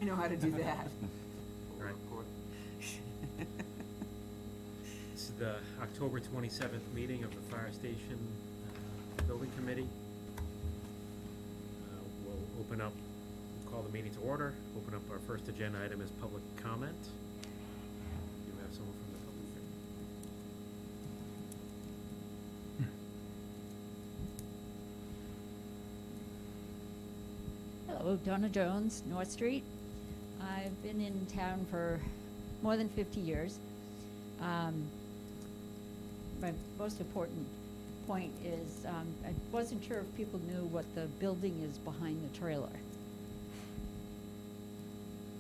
know how to do that. Right. This is the October 27th meeting of the Fire Station Building Committee. We'll call the meeting to order. Open up our first agenda item is public comment. Do you have someone from the public here? Hello, Donna Jones, North Street. I've been in town for more than 50 years. My most important point is I wasn't sure if people knew what the building is behind the trailer.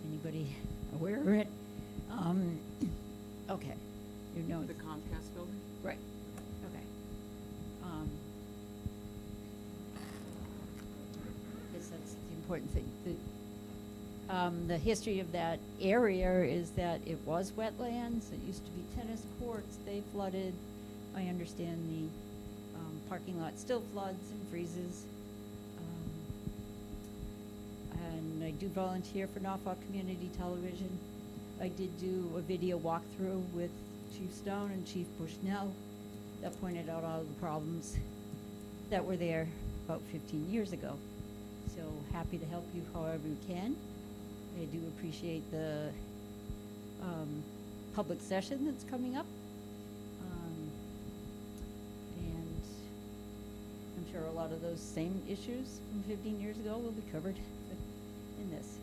Anybody aware of it? Okay, you know. The Comcast building? Right, okay. Guess that's the important thing. The history of that area is that it was wetlands, it used to be tennis courts, they flooded. I understand the parking lot still floods and freezes. And I do volunteer for Norfolk Community Television. I did do a video walkthrough with Chief Stone and Chief Bushnell that pointed out all the problems that were there about 15 years ago. So happy to help you however you can. I do appreciate the public session that's coming up. And I'm sure a lot of those same issues from 15 years ago will be covered in this.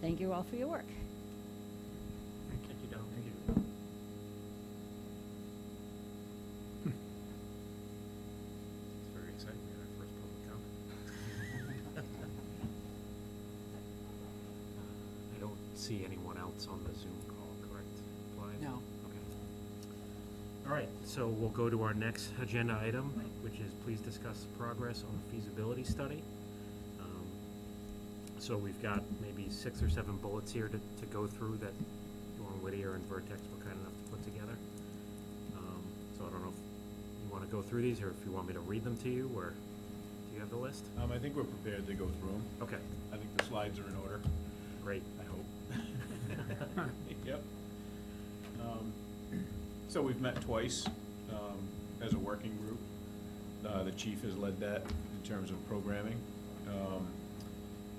Thank you all for your work. Thank you, Don. Thank you. It's very exciting. We had our first public comment. I don't see anyone else on the Zoom call, correct? Blythe? No. Okay. All right, so we'll go to our next agenda item, which is please discuss progress on the feasibility study. So we've got maybe 6 or 7 bullets here to go through that Dawn Whittier and Vertex were kind enough to put together. So I don't know if you want to go through these or if you want me to read them to you, or do you have the list? I think we're prepared to go through them. Okay, I think the slides are in order, great. I hope. Yep. So we've met twice as a working group. The chief has led that in terms of programming.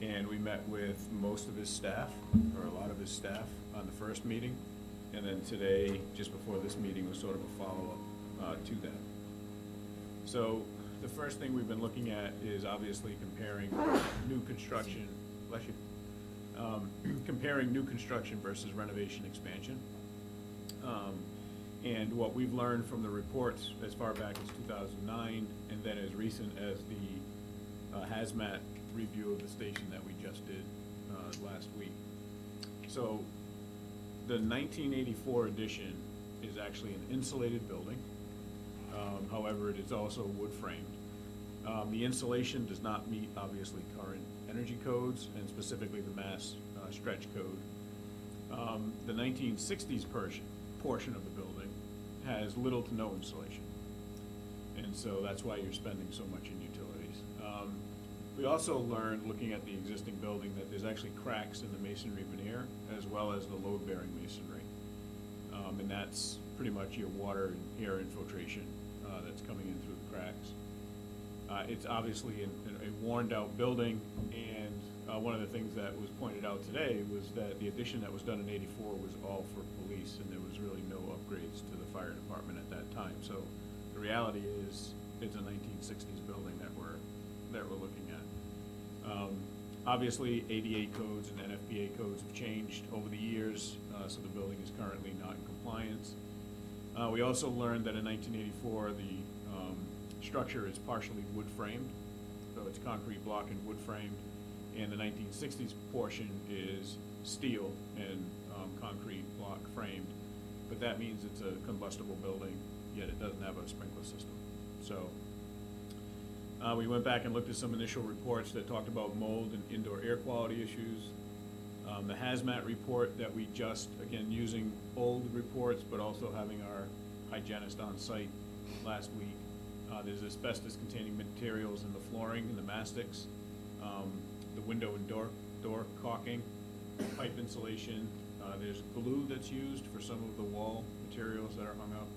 And we met with most of his staff, or a lot of his staff, on the first meeting. And then today, just before this meeting, was sort of a follow-up to that. So the first thing we've been looking at is obviously comparing new construction, bless you, comparing new construction versus renovation expansion. And what we've learned from the reports as far back as 2009, and then as recent as the hazmat review of the station that we just did last week. So the 1984 edition is actually an insulated building. However, it is also wood framed. The insulation does not meet, obviously, current energy codes, and specifically the mass stretch code. The 1960s portion of the building has little to no insulation. And so that's why you're spending so much in utilities. We also learned, looking at the existing building, that there's actually cracks in the masonry veneer as well as the load-bearing masonry. And that's pretty much your water and air infiltration that's coming in through the cracks. It's obviously a worn-out building, and one of the things that was pointed out today was that the addition that was done in '84 was all for police, and there was really no upgrades to the fire department at that time. So the reality is, it's a 1960s building that we're looking at. Obviously, ADA codes and Nfpa codes have changed over the years, so the building is currently not in compliance. We also learned that in 1984, the structure is partially wood framed, so it's concrete block and wood framed, and the 1960s portion is steel and concrete block framed, but that means it's a combustible building, yet it doesn't have a sprinkler system. So we went back and looked at some initial reports that talked about mold and indoor air quality issues. The hazmat report that we just, again, using old reports, but also having our hygienist on site last week. There's asbestos-containing materials in the flooring and the mastics, the window and door caulking, pipe insulation. There's glue that's used for some of the wall materials that are hung up,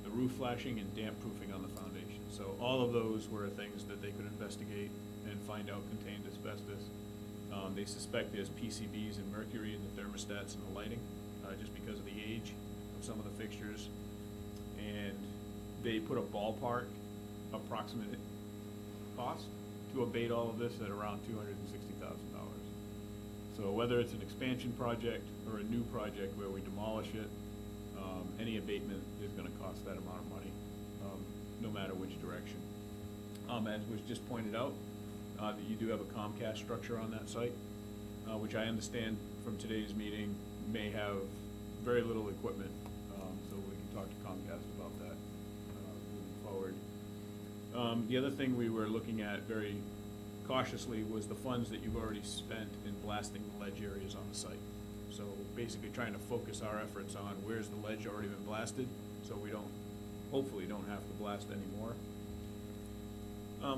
the roof flashing and damp proofing on the foundation. So all of those were things that they could investigate and find out contained asbestos. They suspect there's PCBs and mercury in the thermostats and the lighting, just because of the age of some of the fixtures. And they put a ballpark approximate cost to abate all of this at around $260,000. So whether it's an expansion project or a new project where we demolish it, any abatement is gonna cost that amount of money, no matter which direction. As was just pointed out, that you do have a Comcast structure on that site, which I understand from today's meeting may have very little equipment, so we can talk to Comcast about that moving forward. The other thing we were looking at very cautiously was the funds that you've already spent in blasting the ledge areas on the site. So basically trying to focus our efforts on where's the ledge already been blasted, so we hopefully don't have to blast anymore.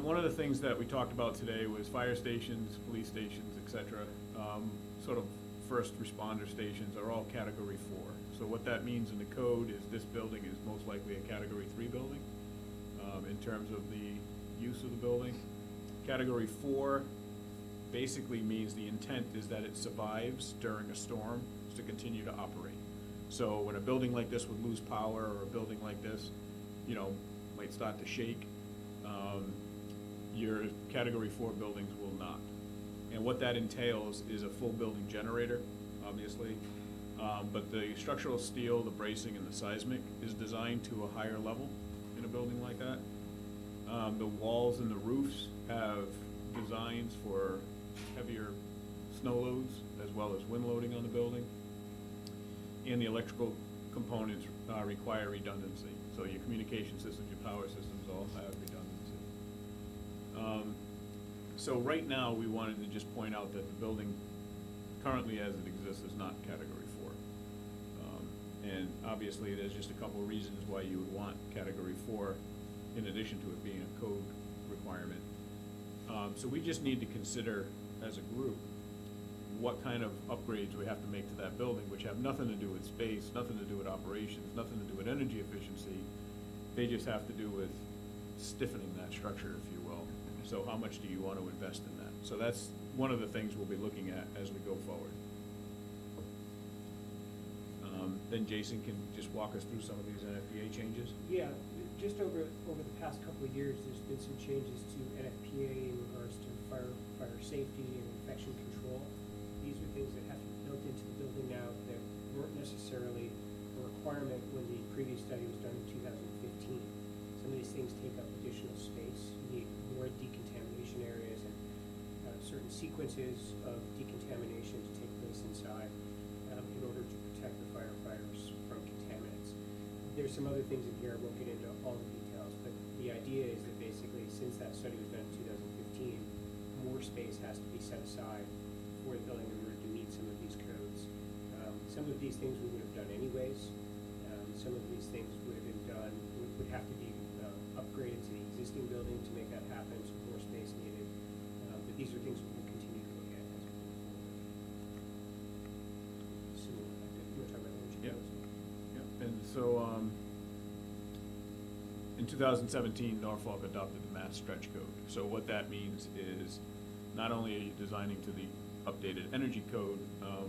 One of the things that we talked about today was fire stations, police stations, etc. Sort of first responder stations are all Category 4. So what that means in the code is this building is most likely a Category 3 building in terms of the use of the building. Category 4 basically means the intent is that it survives during a storm to continue to operate. So when a building like this would lose power, or a building like this, might start to shake, your Category 4 buildings will not. And what that entails is a full building generator, obviously, but the structural steel, the bracing, and the seismic is designed to a higher level in a building like that. The walls and the roofs have designs for heavier snow loads as well as wind loading on the building. And the electrical components require redundancy. So your communication systems, your power systems all have redundancy. So right now, we wanted to just point out that the building currently as it exists is not Category 4. And obviously, there's just a couple of reasons why you would want Category 4 in addition to it being a code requirement. So we just need to consider as a group what kind of upgrades we have to make to that building, which have nothing to do with space, nothing to do with operations, nothing to do with energy efficiency. They just have to do with stiffening that structure, if you will. So how much do you want to invest in that? So that's one of the things we'll be looking at as we go forward. Then Jason can just walk us through some of these NFPA changes. Yeah, just over the past couple of years, there's been some changes to NFPA in regards to fire safety and infection control. These are things that have to be built into the building now that weren't necessarily a requirement when the previous study was done in 2015. Some of these things take up additional space. You need more decontamination areas and certain sequences of decontamination to take place inside in order to protect the firefighters from contaminants. There's some other things in here, I won't get into all the details, but the idea is that basically since that study was done in 2015, more space has to be set aside for the building in order to meet some of these codes. Some of these things we would have done anyways. Some of these things would have been done, would have to be upgraded to the existing building to make that happen, so more space needed. But these are things we will continue to look at as we move forward. So, you want to talk about energy Yeah. codes? Yeah. And so, in 2017, Norfolk adopted the Mass Stretch Code. So what that means is not only are you designing to the updated energy code,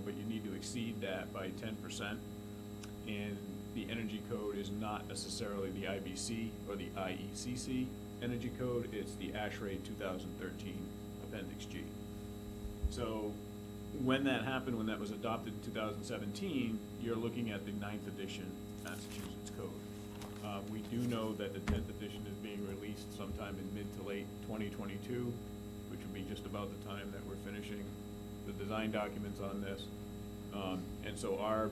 but you need to exceed that by 10%. And the energy code is not necessarily the IBC or the IECC energy code, it's the ASHRAE 2013 Appendix G. So when that happened, when that was adopted in 2017, you're looking at the 9th edition Massachusetts Code. We do know that the 10th edition is being released sometime in mid to late 2022, which would be just about the time that we're finishing the design documents on this. And so our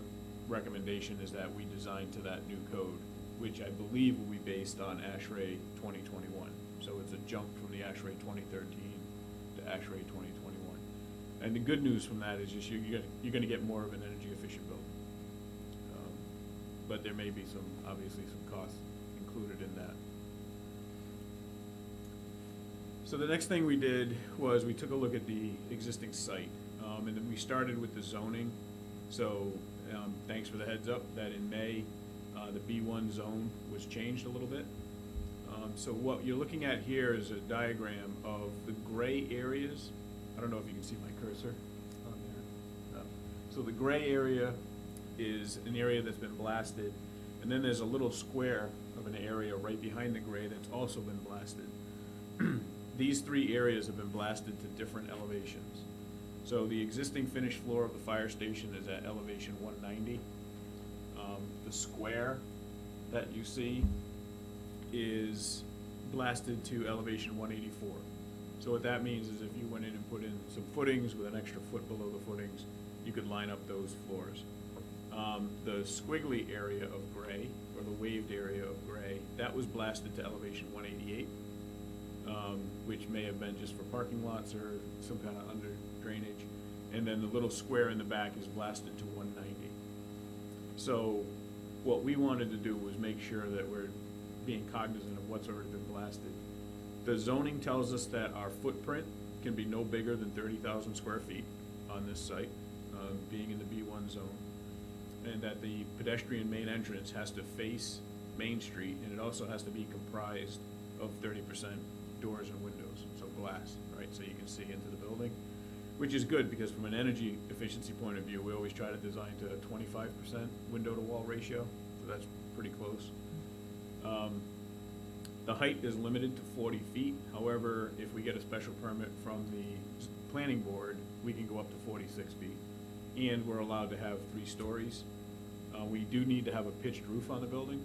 recommendation is that we design to that new code, which I believe will be based on ASHRAE 2021. So it's a jump from the ASHRAE 2013 to ASHRAE 2021. And the good news from that is just you're going to get more of an energy efficient building. But there may be obviously some costs included in that. So the next thing we did was we took a look at the existing site. And then we started with the zoning. So, thanks for the heads up that in May, the B1 zone was changed a little bit. So what you're looking at here is a diagram of the gray areas. I don't know if you can see my cursor on there. No. So the gray area is an area that's been blasted, and then there's a little square of an area right behind the gray that's also been blasted. These three areas have been blasted to different elevations. So the existing finished floor of the fire station is at elevation 190. The square that you see is blasted to elevation 184. So what that means is if you went in and put in some footings with an extra foot below the footings, you could line up those floors. The squiggly area of gray, or the waved area of gray, that was blasted to elevation 188, which may have been just for parking lots or some kind of under drainage. And then the little square in the back is blasted to 190. So what we wanted to do was make sure that we're being cognizant of what's already been blasted. The zoning tells us that our footprint can be no bigger than 30,000 square feet on this site, being in the B1 zone, and that the pedestrian main entrance has to face Main Street, and it also has to be comprised of 30% doors and windows, so glass, right, so you can see into the building, which is good because from an energy efficiency point of view, we always try to design to a 25% window-to-wall ratio, so that's pretty close. The height is limited to 40 feet. However, if we get a special permit from the planning board, we can go up to 46 feet. And we're allowed to have 3 stories. We do need to have a pitched roof on the building,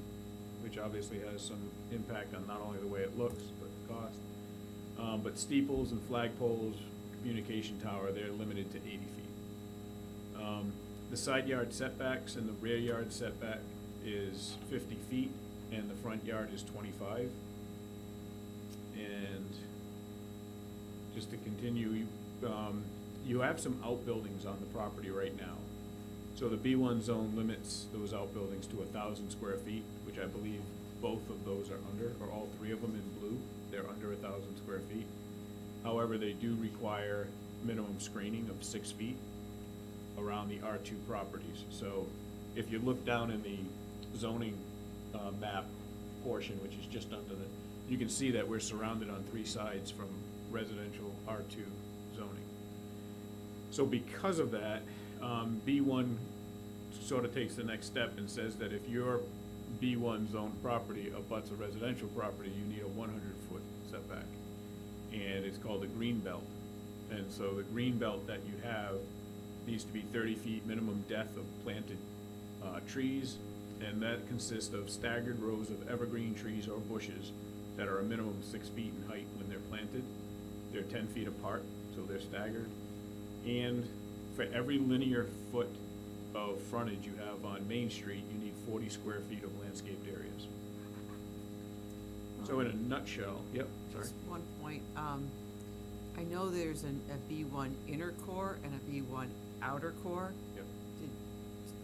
which obviously has some impact on not only the way it looks, but the cost. But steeples and flagpoles, communication tower, they're limited to 80 feet. The side yard setbacks and the rear yard setback is 50 feet, and the front yard is 25. And just to continue, you have some outbuildings on the property right now. So the B1 zone limits those outbuildings to 1,000 square feet, which I believe both of those are under, or all 3 of them in blue, they're under 1,000 square feet. However, they do require minimum screening of 6 feet around the R2 properties. So if you look down in the zoning map portion, which is just under the, you can see that we're surrounded on 3 sides from residential R2 zoning. So because of that, B1 sort of takes the next step and says that if your B1 zone property abuts a residential property, you need a 100-foot setback. And it's called a green belt. And so the green belt that you have needs to be 30 feet minimum depth of planted trees, and that consists of staggered rows of evergreen trees or bushes that are a minimum 6 feet in height when they're planted. They're 10 feet apart, so they're staggered. And for every linear foot of frontage you have on Main Street, you need 40 square feet of landscaped areas. So in a nutshell, yep, sorry. Just one point, I know there's a B1 inner core and a B1 outer core. Yep.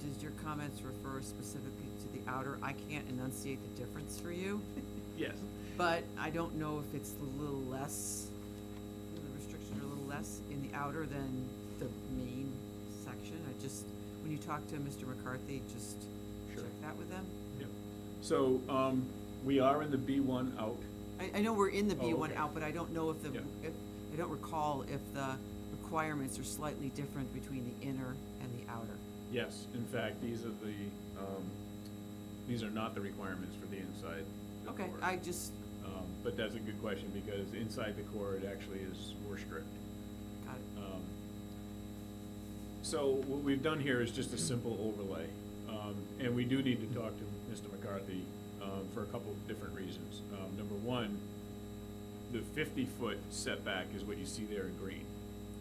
Does your comments refer specifically to the outer? I can't enunciate the difference for you, Yes. but I don't know if it's a little less, the restrictions are a little less in the outer than the main section. I just, when you talk to Mr. McCarthy, just Sure. check that with them. Yep. So, we are in the B1 out. I know we're in the Oh, B1 okay. out, but I don't know if Yeah. I don't recall if the requirements are slightly different between the inner and the outer. Yes, in fact, these are not the requirements for the inside. the Okay, core. I just But that's a good question, because inside the core, it actually is more strict. got it. So what we've done here is just a simple overlay. And we do need to talk to Mr. McCarthy for a couple of different reasons. Number one, the 50-foot setback is what you see there in green.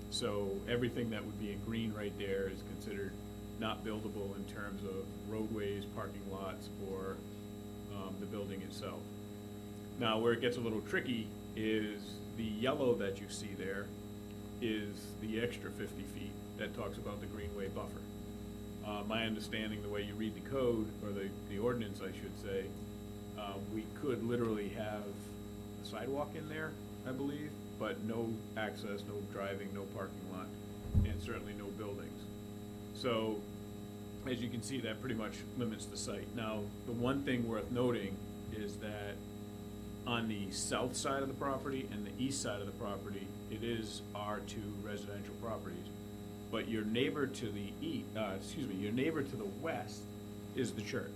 So everything that would be in green right there is considered not buildable in terms of roadways, parking lots, or the building itself. Now, where it gets a little tricky is the yellow that you see there is the extra 50 feet that talks about the greenway buffer. My understanding, the way you read the code, or the ordinance, I should say, we could literally have a sidewalk in there, I believe, but no access, no driving, no parking lot. and certainly no buildings. So, as you can see, that pretty much limits the site. Now, the one thing worth noting is that on the south side of the property and the east side of the property, it is R2 residential properties. But your neighbor to the your neighbor to the west is the church.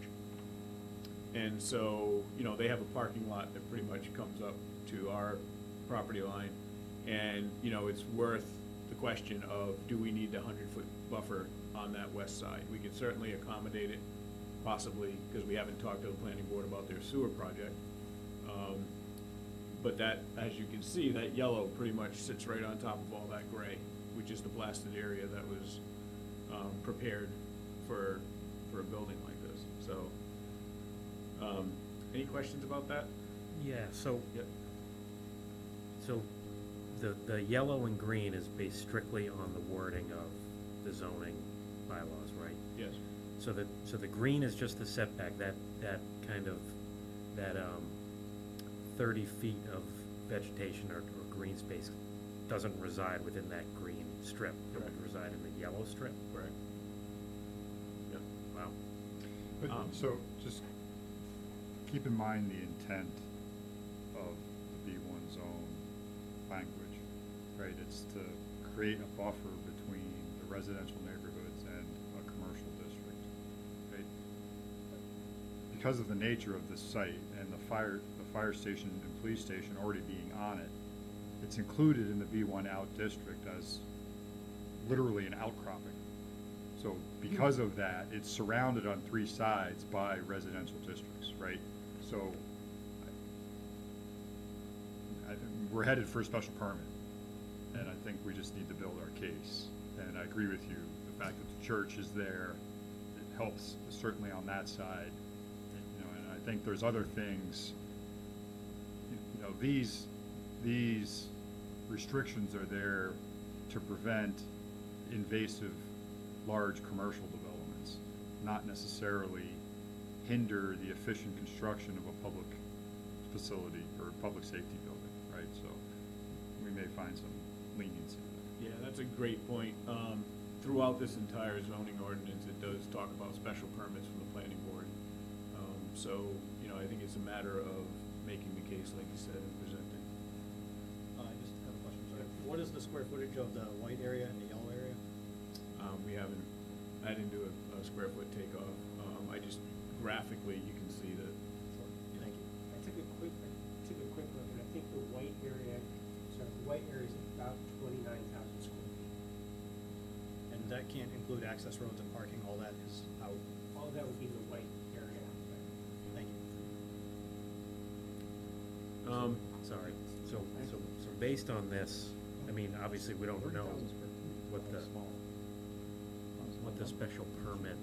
And so, they have a parking lot that pretty much comes up to our property line. And, it's worth the question of, do we need the 100-foot buffer on that west side? We could certainly accommodate it, possibly, because we haven't talked to the planning board about their sewer project. But that, as you can see, that yellow pretty much sits right on top of all that gray, which is the blasted area that was prepared for a building like this. So, any questions about that? Yeah, so, Yep. so the yellow and green is based strictly on the wording of the zoning bylaws, right? Yes. So the green is just the setback, that kind of, 30 feet of vegetation or green space doesn't reside within that green strip. It would Correct. reside in the yellow strip? Correct. Yep. Wow. But, so, just keep in mind the intent of the B1 zone language, right? It's to create a buffer between the residential neighborhoods and a commercial district, right? Because of the nature of this site and the fire station and police station already being on it, it's included in the B1 out district as literally an outcropping. So because of that, it's surrounded on 3 sides by residential districts, right? So we're headed for a special permit, and I think we just need to build our case. And I agree with you, the fact that the church is there, it helps certainly on that side. And I think there's other things, these restrictions are there to prevent invasive large commercial developments, not necessarily hinder the efficient construction of a public facility or public safety building, right? So we may find some leniency there. Yeah, that's a great point. Throughout this entire zoning ordinance, it does talk about special permits from the planning board. So, I think it's a matter of making the case, like you said, and presenting. I just have a question, sorry. What is the square footage of the white area and the yellow area? I didn't do a square foot takeoff. I just graphically, you can see that. Thank you. I took a quick look, and I think the white area is about 29,000 square feet. And that can't include access roads and parking, all that is out. All of that would be the white area. Thank you. Sorry, so based on this, I mean, obviously, we don't know what the special permit,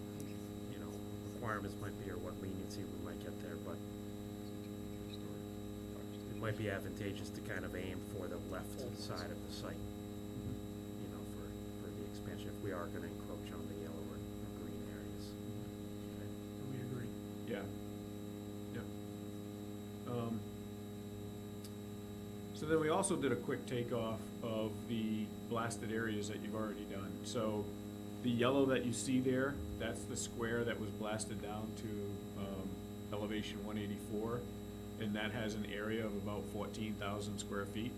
requirements might be, or what leniency we might get there, but it might be advantageous to kind of aim for the left side of the site, for the expansion, if we are gonna encroach on the yellow or green areas. Okay. We agree. Yeah. So then we also did a quick takeoff of the blasted areas that you've already done. So the yellow that you see there, that's the square that was blasted down to elevation 184, and that has an area of about 14,000 square feet.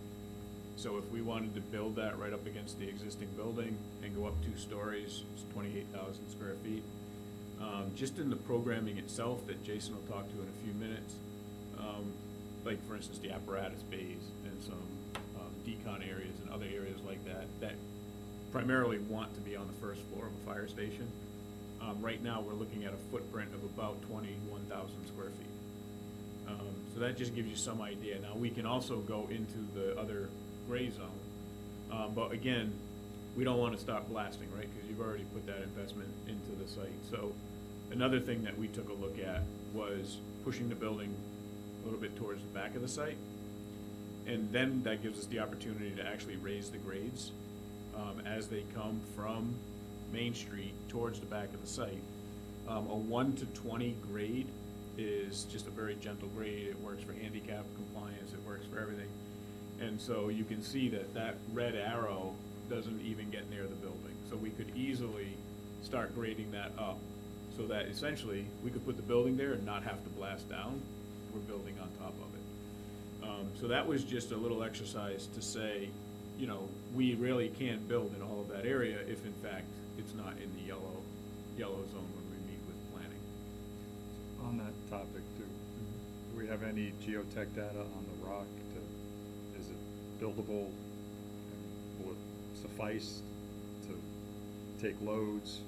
So if we wanted to build that right up against the existing building and go up 2 stories, it's 28,000 square feet. Just in the programming itself that Jason will talk to in a few minutes, like for instance the apparatus bays and some decon areas and other areas like that primarily want to be on the first floor of a fire station. Right now we're looking at a footprint of about 21,000 square feet. So that just gives you some idea. Now we can also go into the other gray zone, but again, we don't want to stop blasting, right? Because you've already put that investment into the site. So another thing that we took a look at was pushing the building a little bit towards the back of the site. And then that gives us the opportunity to actually raise the grades as they come from Main Street towards the back of the site. A 1 to 20 grade is just a very gentle grade. It works for handicap compliance. It works for everything. And so you can see that red arrow doesn't even get near the building. So we could easily start grading that up, so that essentially, we could put the building there and not have to blast down. We're building on top of it. So that was just a little exercise to say, you know, we really can't build in all of that area if in fact it's not in the yellow zone when we meet with planning. On that topic too, do we have any geotech data on the rock to, is it buildable? And will it suffice to take loads?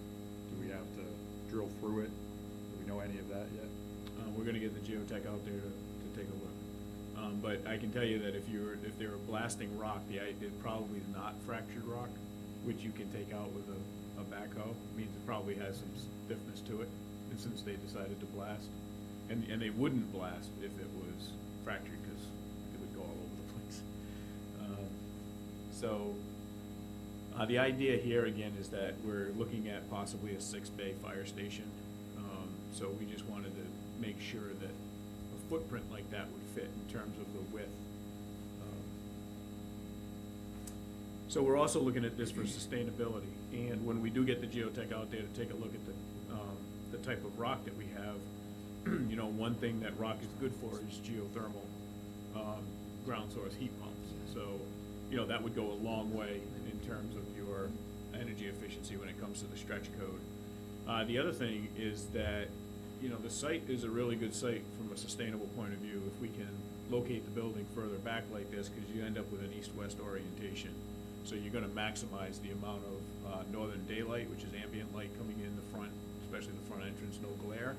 Do we have to drill through it? Do we know any of that yet? We're gonna get the geotech out there to take a look. But I can tell you that if they were blasting rock, it probably is not fractured rock, which you can take out with a backhoe. Means it probably has some stiffness to it, and since they decided to blast. And they wouldn't blast if it was fractured, because it would go all over the place. The idea here again is that we're looking at possibly a 6-bay fire station. So we just wanted to make sure that a footprint like that would fit in terms of the width. So we're also looking at this for sustainability, and when we do get the geotech out there to take a look at the type of rock that we have, you know, one thing that rock is good for is geothermal ground source heat pumps. So, you know, that would go a long way in terms of your energy efficiency when it comes to the stretch code. The other thing is that, you know, the site is a really good site from a sustainable point of view if we can locate the building further back like this, because you end up with an east-west orientation. So you're gonna maximize the amount of northern daylight, which is ambient light coming in the front, especially the front entrance, no glare,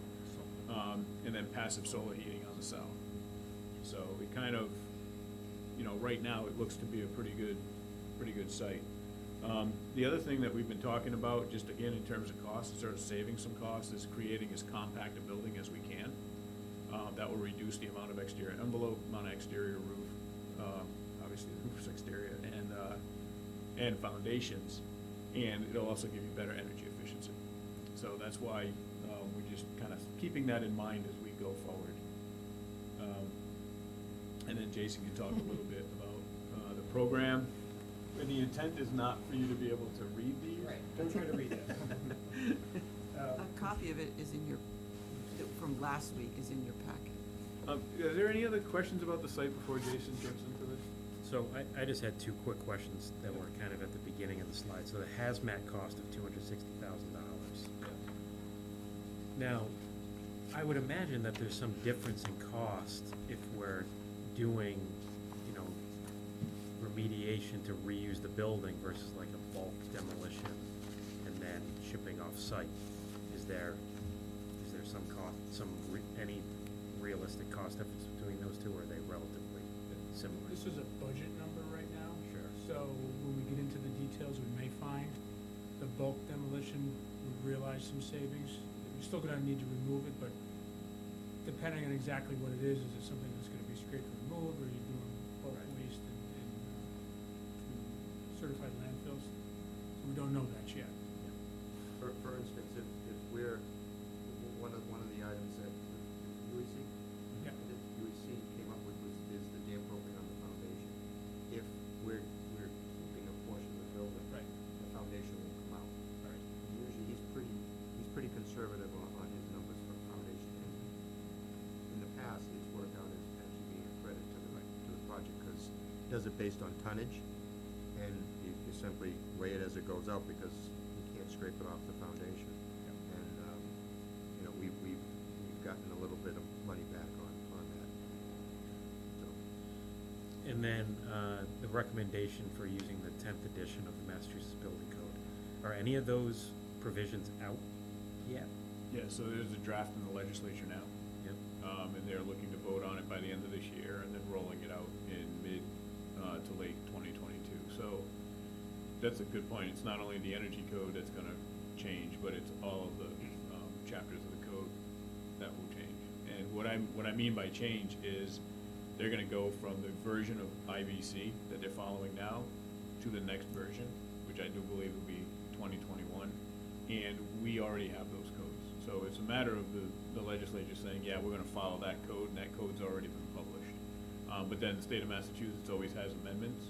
and then passive solar heating on the south. So it kind of, you know, right now it looks to be a pretty good site. The other thing that we've been talking about, just again in terms of cost, sort of saving some costs, is creating as compact a building as we can. That will reduce the amount of exterior envelope, amount of exterior roof, obviously the roof's exterior, and foundations, and it'll also give you better energy efficiency. So that's why we're just kind of keeping that in mind as we go forward. And then Jason can talk a little bit about the program. And the intent is not for you to be able to read these. Right, don't try to read that. A copy of it is in your, from last week is in your packet. Is there any other questions about the site before Jason jumps into this? So I just had two quick questions that were kind of at the beginning of the slide. So the hazmat cost of $260,000. Now, I would imagine that there's some difference in cost if we're doing, you know, remediation to reuse the building versus like a bulk demolition and then shipping off site. Is there some cost, any realistic cost difference between those two, or are they relatively similar? This is a budget number right now. Sure. So when we get into the details, we may find the bulk demolition would realize some savings. You're still gonna need to remove it, but depending on exactly what it is it something that's gonna be straight removed, or you're doing bulk waste in certified landfills? So we don't know that yet. For instance, if we're, one of the items that UEC, Yeah. that UEC came up with is the dam program on the foundation. If we're keeping a portion of the building, Right. the foundation will come out. Right. Usually he's pretty conservative on his numbers for foundation. And in the past, it's worked out as actually being a credit to the project, because it does it based on tonnage, and you simply weigh it as it goes out, because you can't scrape it off the foundation. And, you know, we've gotten a little bit of money back on that. So, And then the recommendation for using the 10th edition of the Massachusetts Building Code. Are any of those provisions out yet? Yeah, so there's a draft in the legislature now. Yep. And they're looking to vote on it by the end of this year, and then rolling it out in mid to late 2022. So that's a good point. It's not only the energy code that's gonna change, but it's all of the chapters of the code that will change. And what I mean by change is they're gonna go from the version of IBC that they're following now to the next version, which I do believe will be 2021. And we already have those codes. So it's a matter of the legislature saying, yeah, we're gonna follow that code, and that code's already been published. But then the state of Massachusetts always has amendments.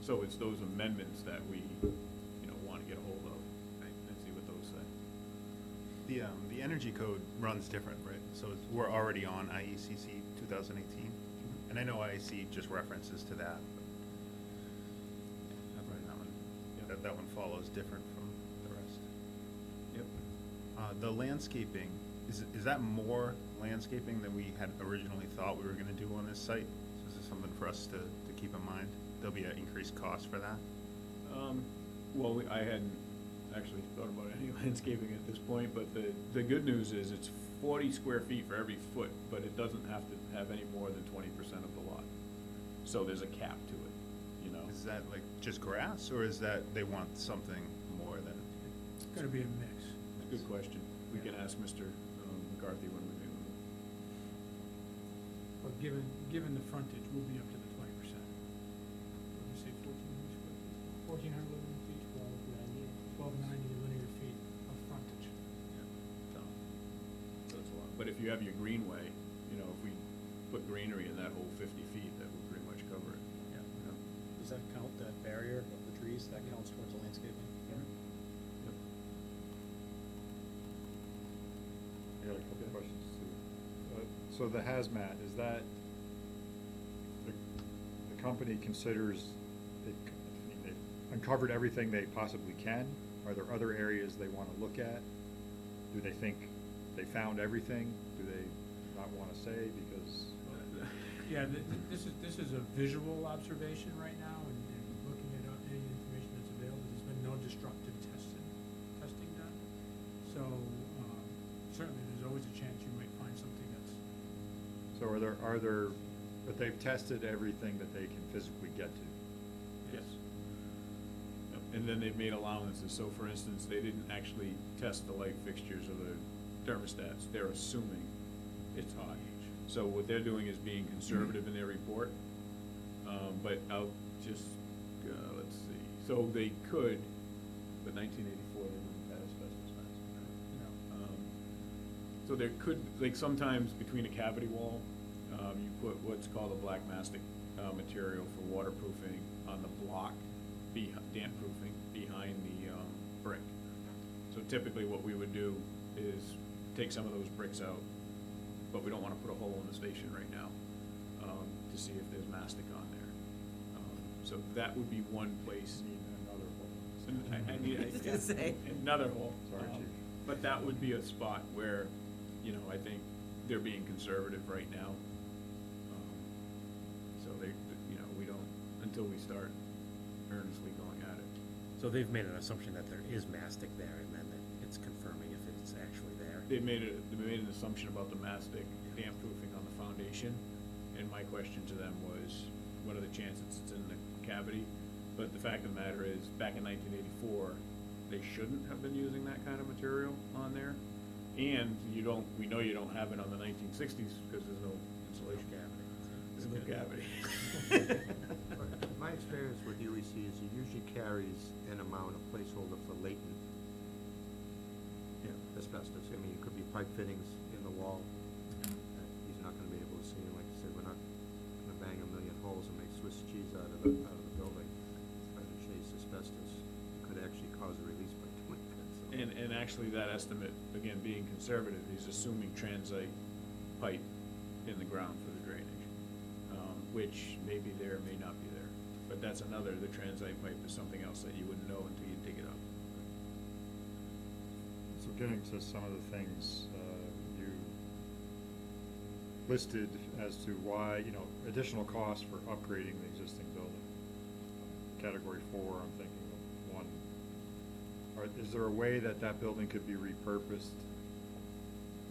So it's those amendments that we, you know, wanna get a hold of and see what those say. The energy code runs different, right? So we're already on IECC 2018, and I know IEC just references to that. But that one follows different from the rest. Yep. The landscaping, is that more landscaping than we had originally thought we were gonna do on this site? So is this something for us to keep in mind? There'll be an increased cost for that? Well, I hadn't actually thought about any landscaping at this point, but the good news is it's 40 square feet for every foot, but it doesn't have to have any more than 20% of the lot. So there's a cap to it, you know? Is that like just grass, or is that they want something more than? It's gonna be a mix. Good question. We can ask Mr. McCarthy when we meet with him. But given the frontage, we'll be up to the 20%. What did we say, 1,400 linear feet? 1,290 linear feet of frontage. So that's a lot. But if you have your greenway, you know, if we put greenery in that whole 50 feet, that would pretty much cover it. Yeah. Does that count, that barrier of the trees, that counts towards the landscaping? Yep. I got a couple of questions too. So the hazmat, is that, the company considers they've uncovered everything they possibly can? Are there other areas they wanna look at? Do they think they found everything? Do they not wanna say because? Yeah, this is a visual observation right now, and looking at any information that's available, there's been no destructive testing done. So, certainly, there's always a chance you might find something that's. So but they've tested everything that they can physically get to? Yes. Yep. And then they've made allowances. So for instance, they didn't actually test the light fixtures or the thermostats. They're assuming it's hot. So what they're doing is being conservative in their report. But I'll just, let's see. So they could, but 1984, they wouldn't have asbestos mask, right? So there could, like sometimes between a cavity wall, you put what's called a black mastic material for waterproofing on the block, damp proofing behind the brick. So typically what we would do is take some of those bricks out, but we don't want to put a hole in the station right now to see if there's mastic on there. So that would be one place. Need another hole. I need, I was gonna say. another hole. Sorry, Chief. But that would be a spot where, you know, I think they're being conservative right now. So they, you know, we don't, until we start earnestly going at it. So they've made an assumption that there is mastic there, and then that it's confirming if it's actually there. They made an assumption about the mastic damp proofing on the foundation, and my question to them was, what are the chances it's in the cavity? But the fact of the matter is, back in 1984, they shouldn't have been using that kind of material on there. And we know you don't have it on the 1960s, because there's no insulation. There's no cavity. My experience with UEC is it usually carries an amount of placeholder for latent asbestos. I mean, it could be pipe fittings in the wall that he's not gonna be able to see. And like I said, we're not gonna bang a million holes and make Swiss cheese out of the building, trying to chase asbestos. It could actually cause a release by doing that, so. And actually, that estimate, again, being conservative, he's assuming transite pipe in the ground for the drainage, which may be there, may not be there. But that's another, the transite pipe is something else that you wouldn't know until you dig it up. So getting to some of the things you listed as to why, you know, additional costs for upgrading the existing building. Category 4, I'm thinking of one. Is there a way that that building could be repurposed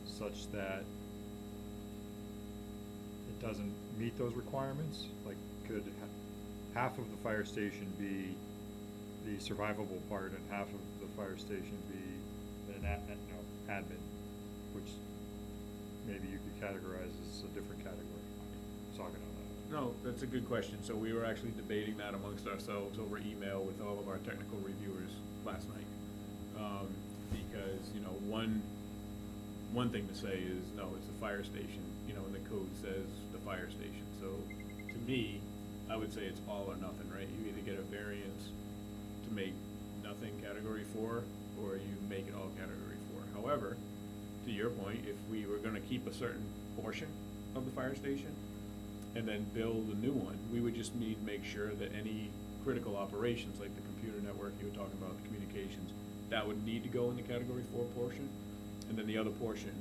such that it doesn't meet those requirements? Like, could half of the fire station be the survivable part and half of the fire station be an admin, which maybe you could categorize as a different category? Talking on that. No, that's a good question. So we were actually debating that amongst ourselves over email with all of our technical reviewers last night. Because, you know, one thing to say is, no, it's a fire station, you know, and the code says the fire station. So to me, I would say it's all or nothing, right? You either get a variance to make nothing category 4, or you make it all category 4. However, to your point, if we were gonna keep a certain portion of the fire station and then build a new one, we would just need to make sure that any critical operations, like the computer network you were talking about, the communications, that would need to go in the category 4 portion, and then the other portion,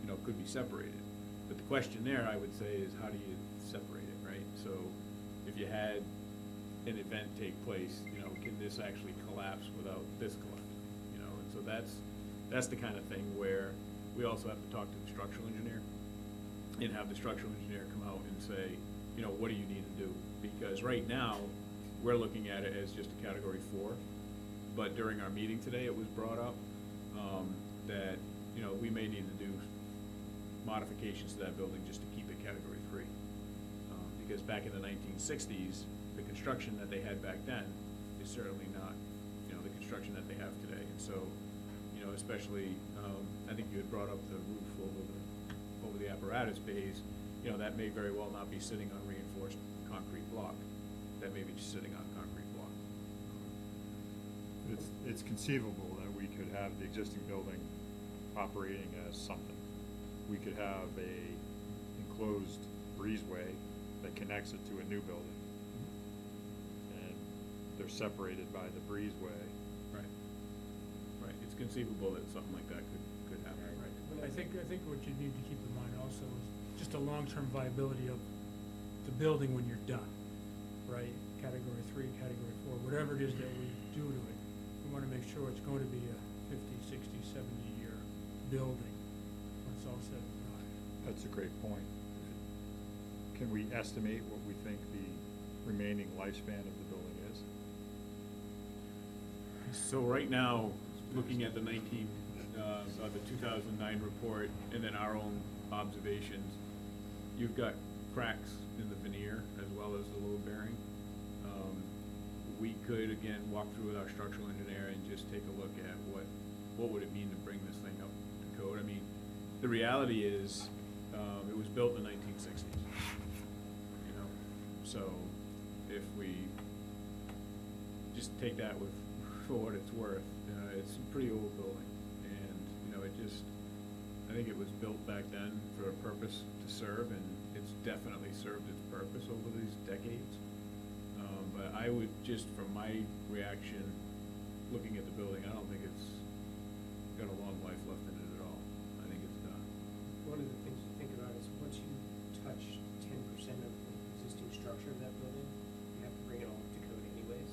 you know, could be separated. But the question there, I would say, is how do you separate it, right? So if you had an event take place, you know, can this actually collapse without this collapsing? You know, and so that's the kind of thing where we also have to talk to the structural engineer and have the structural engineer come out and say, you know, what do you need to do? Because right now, we're looking at it as just a category 4, but during our meeting today, it was brought up, that, you know, we may need to do modifications to that building just to keep it category 3. Because back in the 1960s, the construction that they had back then is certainly not, you know, the construction that they have today. And so, you know, especially, I think you had brought up the roof over the apparatus bays, you know, that may very well not be sitting on reinforced concrete block. That may be just sitting on concrete block. It's conceivable that we could have the existing building operating as something. We could have a enclosed breezeway that connects it to a new building. And they're separated by the breezeway. Right. Right. It's conceivable that something like that could happen. Right, but I think what you need to keep in mind also is just the long-term viability of the building when you're done, right? Category 3, category 4, whatever it is that we do to it, we wanna make sure it's going to be a 50, 60, 70-year building when it's all said and done. That's a great point. Can we estimate what we think the remaining lifespan of the building is? So right now, looking at the 2009 report and then our own observations, you've got cracks in the veneer as well as the load bearing. We could, again, walk through with our structural engineer and just take a look at what would it mean to bring this thing up to code. I mean, the reality is, it was built in the 1960s, you know? So if we just take that for what it's worth, it's a pretty old building. And, you know, I think it was built back then for a purpose to serve, and it's definitely served its purpose over these decades. But I would just, from my reaction, looking at the building, I don't think it's got a long life left in it at all. I think it's done. One of the things to think about is once you touch 10% of the existing structure of that building, you have to bring it all up to code anyways,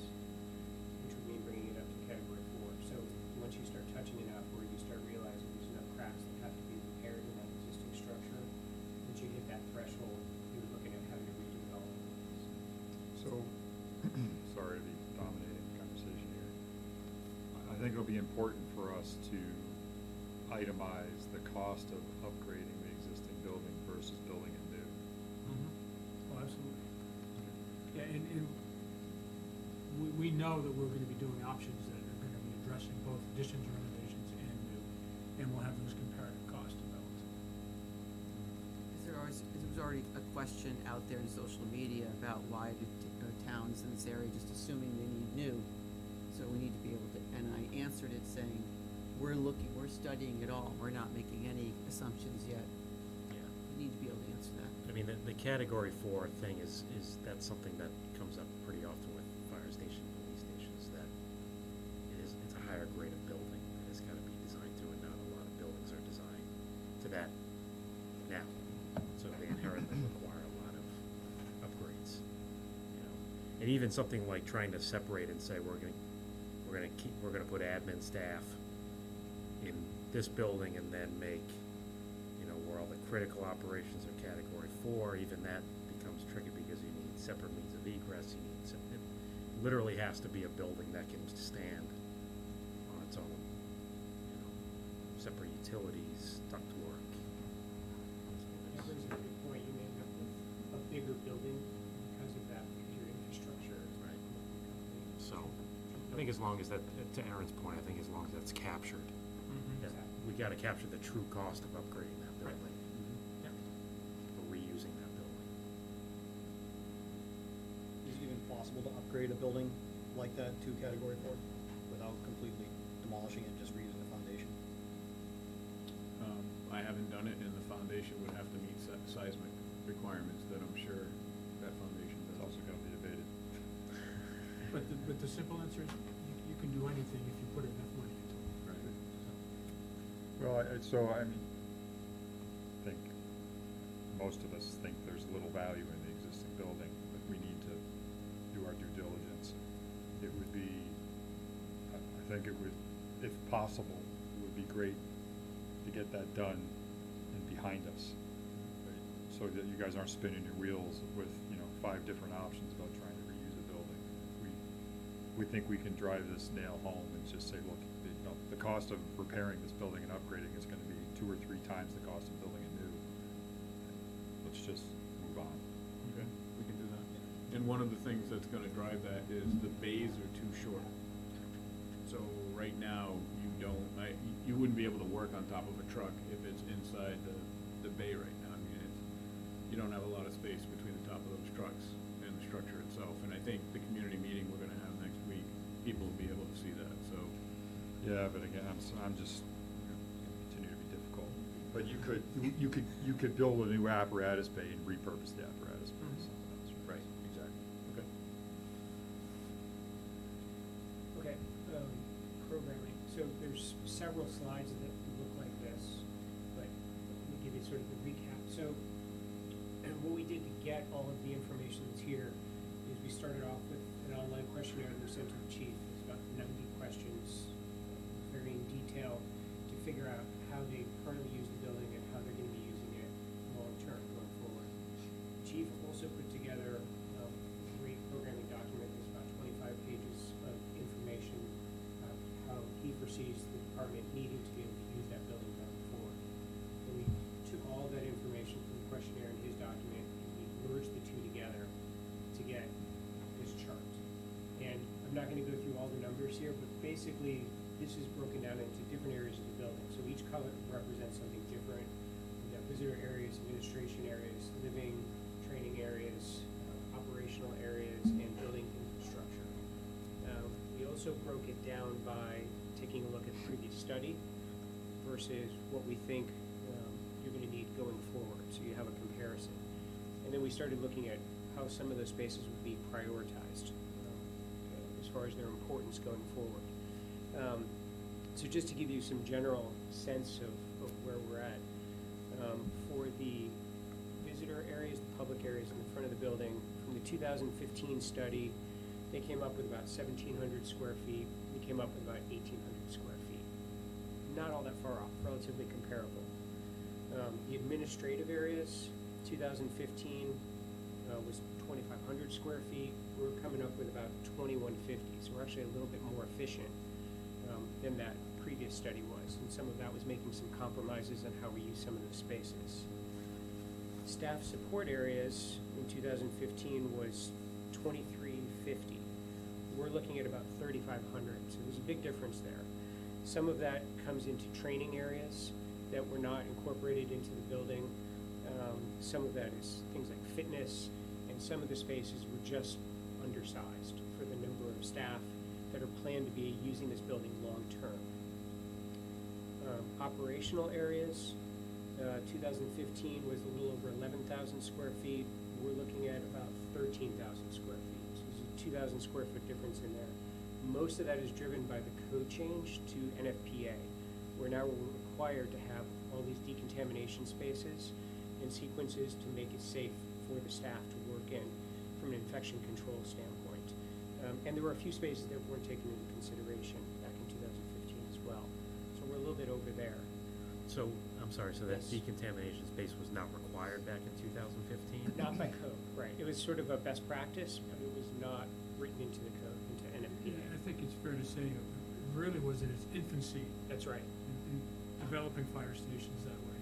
which would mean bringing it up to category 4. So once you start touching it out, where you start realizing there's enough cracks that have to be repaired in that existing structure, once you hit that threshold, you're looking at having to redo it all. So, sorry to be dominating the conversation here. I think it'll be important for us to itemize the cost of upgrading the existing building versus building it new. Oh, absolutely. Yeah, and we know that we're gonna be doing options that are gonna be addressing both additions, renovations, and new, and we'll have those comparative costs developed. There's already a question out there in social media about why do towns in this area just assuming they need new. So we need to be able to, and I answered it saying, we're studying it all, we're not making any assumptions yet. Yeah. We need to be able to answer that. I mean, the category 4 thing is that's something that comes up pretty often with fire station, police stations, that it's a higher grade of building that has gotta be designed to, and not a lot of buildings are designed to that now. So they inherently require a lot of upgrades, you know. And even something like trying to separate and say we're gonna put admin staff in this building and then make, you know, where all the critical operations are category 4, even that becomes tricky because you need separate means of egress, it literally has to be a building that can stand on its own, you know, separate utilities, ductwork. That brings up a good point. You may end up with a bigger building because of that, because your infrastructure. Right. So, I think as long as that, to Aaron's point, I think as long as that's captured, that we gotta capture the true cost of upgrading that Right. building, Yeah. or reusing that building. possible to upgrade a building like that to Category 4 without completely demolishing it, just reusing the foundation? I haven't done it, and the foundation would have to meet seismic requirements that I'm sure that foundation It's does. also gonna be debated. But the simple answer is, you can do anything if you put enough money into it. Right. Well, I mean, I think most of us think there's little value in the existing building, but we need to do our due diligence. It would be, I think it would, if possible, it would be great to get that done and behind us, right? So that you guys aren't spinning your wheels with, 5 different options about trying to reuse a building. We think we can drive this nail home and just say, look, the cost of repairing this building and upgrading is gonna be 2 or 3 times the cost of building it new. Let's just move on. Okay, we can do that. And one of the things that's gonna drive that is the bays are too short. So right now, you wouldn't be able to work on top of a truck if it's inside the bay right now. I mean, you don't have a lot of space between the top of those trucks and the structure itself. And I think the community meeting we're gonna have next week, people will be able to see that, so. Yeah, but again, I'm just, continue to be difficult. But you could build a new apparatus bay and repurpose the apparatus bay. Mhm. Something else, Right, exactly, okay. Okay, programming. So there's several slides that look like this, but let me give you sort of the recap. So what we did to get all of the information that's here is we started off with an online questionnaire that we sent to the chief. It's about 90 questions, very in detail, to figure out how they currently use the building and how they're going to be using it long-term going forward. The chief also put together a great programming document that's about 25 pages of information about how he foresees the department needing to be able to use that building going forward. And we took all that information from the questionnaire and his document, and we merged the two together to get this chart. And I'm not gonna go through all the numbers here, but basically, this is broken down into different areas of the building. So each color represents something different. We've got visitor areas, administration areas, living, training areas, operational areas, and building infrastructure. We also broke it down by taking a look at the previous study versus what we think you're gonna need going forward, so you have a comparison. And then we started looking at how some of those spaces would be prioritized as far as their importance going forward. So just to give you some general sense of where we're at, for the visitor areas, the public areas in the front of the building, from the 2015 study, they came up with about 1,700 square feet. We came up with about 1,800 square feet. Not all that far off, relatively comparable. The administrative areas, 2015 was 2,500 square feet. We're coming up with about 2,150, so we're actually a little bit more efficient than that previous study was, and some of that was making some compromises on how we use some of those spaces. Staff support areas in 2015 was 2,350. We're looking at about 3,500, so there's a big difference there. Some of that comes into training areas that were not incorporated into the building. Some of that is things like fitness, and some of the spaces were just undersized for the number of staff that are planned to be using this building long-term. Operational areas, 2015 was a little over 11,000 square feet. We're looking at about 13,000 square feet. So there's a 2,000 square foot difference in there. Most of that is driven by the code change to Nfpa, where now we're required to have all these decontamination spaces and sequences to make it safe for the staff to work in from an infection control standpoint. And there were a few spaces that weren't taken into consideration back in 2015 as well. So we're a little bit over there. So, I'm sorry, so that Yes. decontamination space was not required back in 2015? Not by code, right. It was sort of a best practice, but it was not written into the code, into Yeah, NFPA. I think it's fair to say it really was in its infancy That's right. in developing fire stations that way.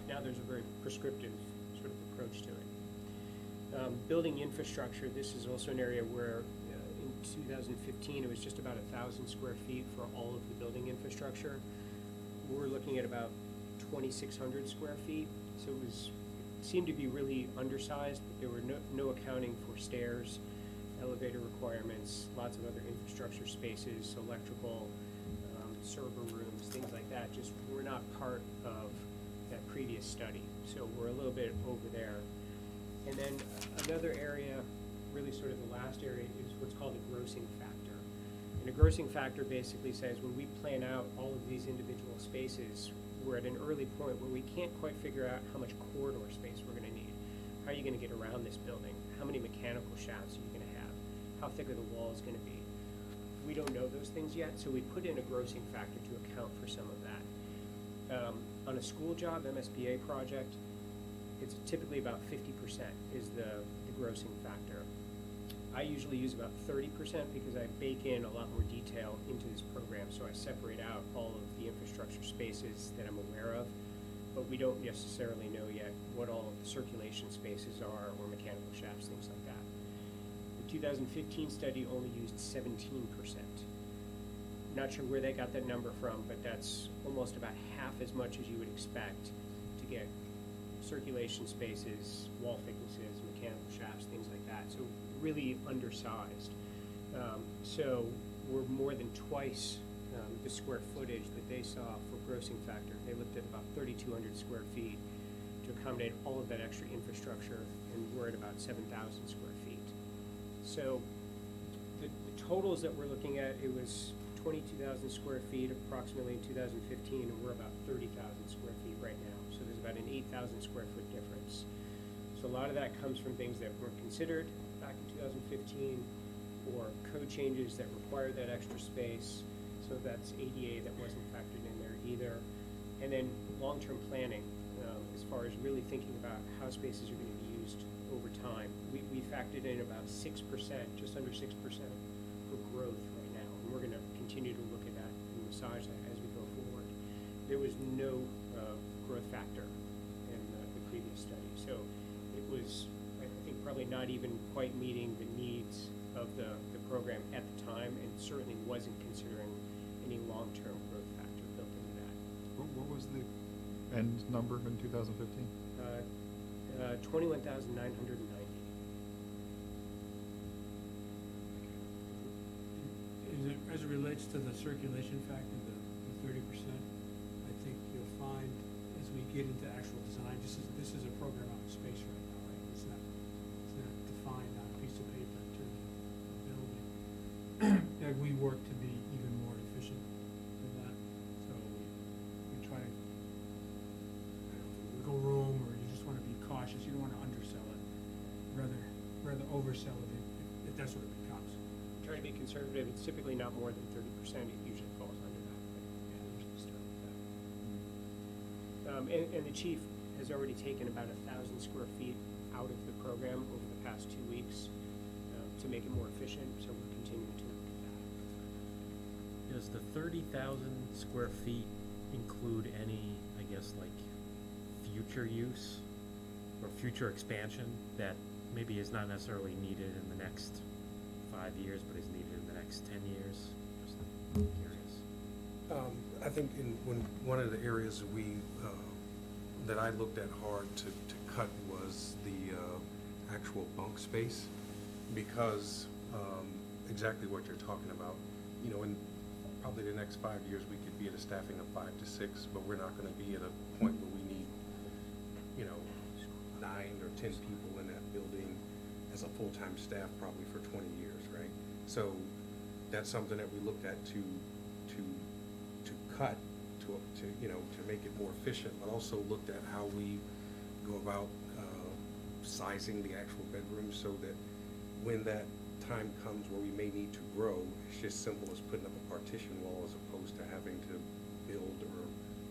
Now there's a very prescriptive sort of approach to it. Building infrastructure, this is also an area where in 2015 it was just about 1,000 square feet for all of the building infrastructure. We're looking at about 2,600 square feet, so it was seemed to be really undersized, but there were no accounting for stairs, elevator requirements, lots of other infrastructure spaces, electrical, server rooms, things like that, just were not part of that previous study. So we're a little bit over there. And then another area, really sort of the last area, is what's called a grossing factor. And a grossing factor basically says when we plan out all of these individual spaces, we're at an early point where we can't quite figure out how much corridor space we're gonna need. How are you gonna get around this building? How many mechanical shafts are you gonna have? How thick are the walls gonna be? We don't know those things yet, so we put in a grossing factor to account for some of that. On a school job, MSBA project, it's typically about 50% is the grossing factor. I usually use about 30% because I bake in a lot more detail into this program, so I separate out all of the infrastructure spaces that I'm aware of, but we don't necessarily know yet what all of the circulation spaces are or mechanical shafts, things like that. The 2015 study only used 17%. Not sure where they got that number from, but that's almost about half as much as you would expect to get circulation spaces, wall thicknesses, mechanical shafts, things like that. So really undersized. So we're more than twice the square footage that they saw for grossing factor. They looked at about 3,200 square feet to accommodate all of that extra infrastructure, and we're at about 7,000 square feet. So the totals that we're looking at, it was 22,000 square feet approximately in 2015, and we're about 30,000 square feet right now. So there's about an 8,000 square foot difference. So a lot of that comes from things that weren't considered back in 2015, or code changes that required that extra space. So that's ADA that wasn't factored in there either. And then long-term planning, as far as really thinking about how spaces are going to be used over time. We factored in about 6%, just under 6% for growth right now. And we're going to continue to look at that and massage that as we go forward. There was no growth factor in the previous study. So it was, I think, probably not even quite meeting the needs of the program at the time, and certainly wasn't considering any long-term growth factor built into that. What was the end number in 2015? 21,990. As it relates to the circulation factor, the 30%, I think you'll find as we get into actual design, this is a program out in space right now, right? It's not defined on a piece of paper in terms of a building. And we work to be even more efficient than that. So we try to, wiggle room, or you just want to be cautious. You don't want to undersell it, rather oversell it if that's what it becomes. Try to be conservative. It's typically not more than 30%. It usually falls under that. But yeah, usually start with that. And the chief has already taken about 1,000 square feet out of the program over the past 2 weeks to make it more efficient. So we're continuing to look at that. Does the 30,000 square feet include any, I guess, like future use or future expansion that maybe is not necessarily needed in the next 5 years, but is needed in the next 10 years? Just curious. I think one of the areas that I looked at hard to cut was the actual bunk space, because exactly what you're talking about. You know, in probably the next 5 years, we could be at a staffing of 5 to 6, but we're not going to be at a point where we need, 9 or 10 people in that building as a full-time staff probably for 20 years, right? So that's something that we looked at to cut, to make it more efficient, but also looked at how we go about sizing the actual bedrooms so that when that time comes where we may need to grow, it's just simple as putting up a partition wall as opposed to having to build or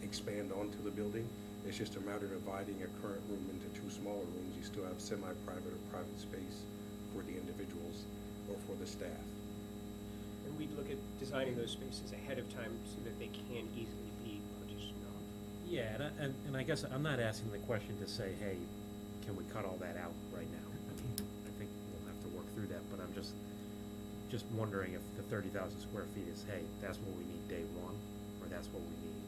expand onto the building. It's just a matter of dividing a current room into 2 smaller rooms. You still have semi-private or private space for the individuals or for the staff. And we'd look at designing those spaces ahead of time so that they can easily be partitioned off. Yeah, and I guess I'm not asking the question to say, hey, can we cut all that out right now? I mean, I think we'll have to work through that, but I'm just wondering if the 30,000 square feet is, hey, that's what we need day one, or that's what we need,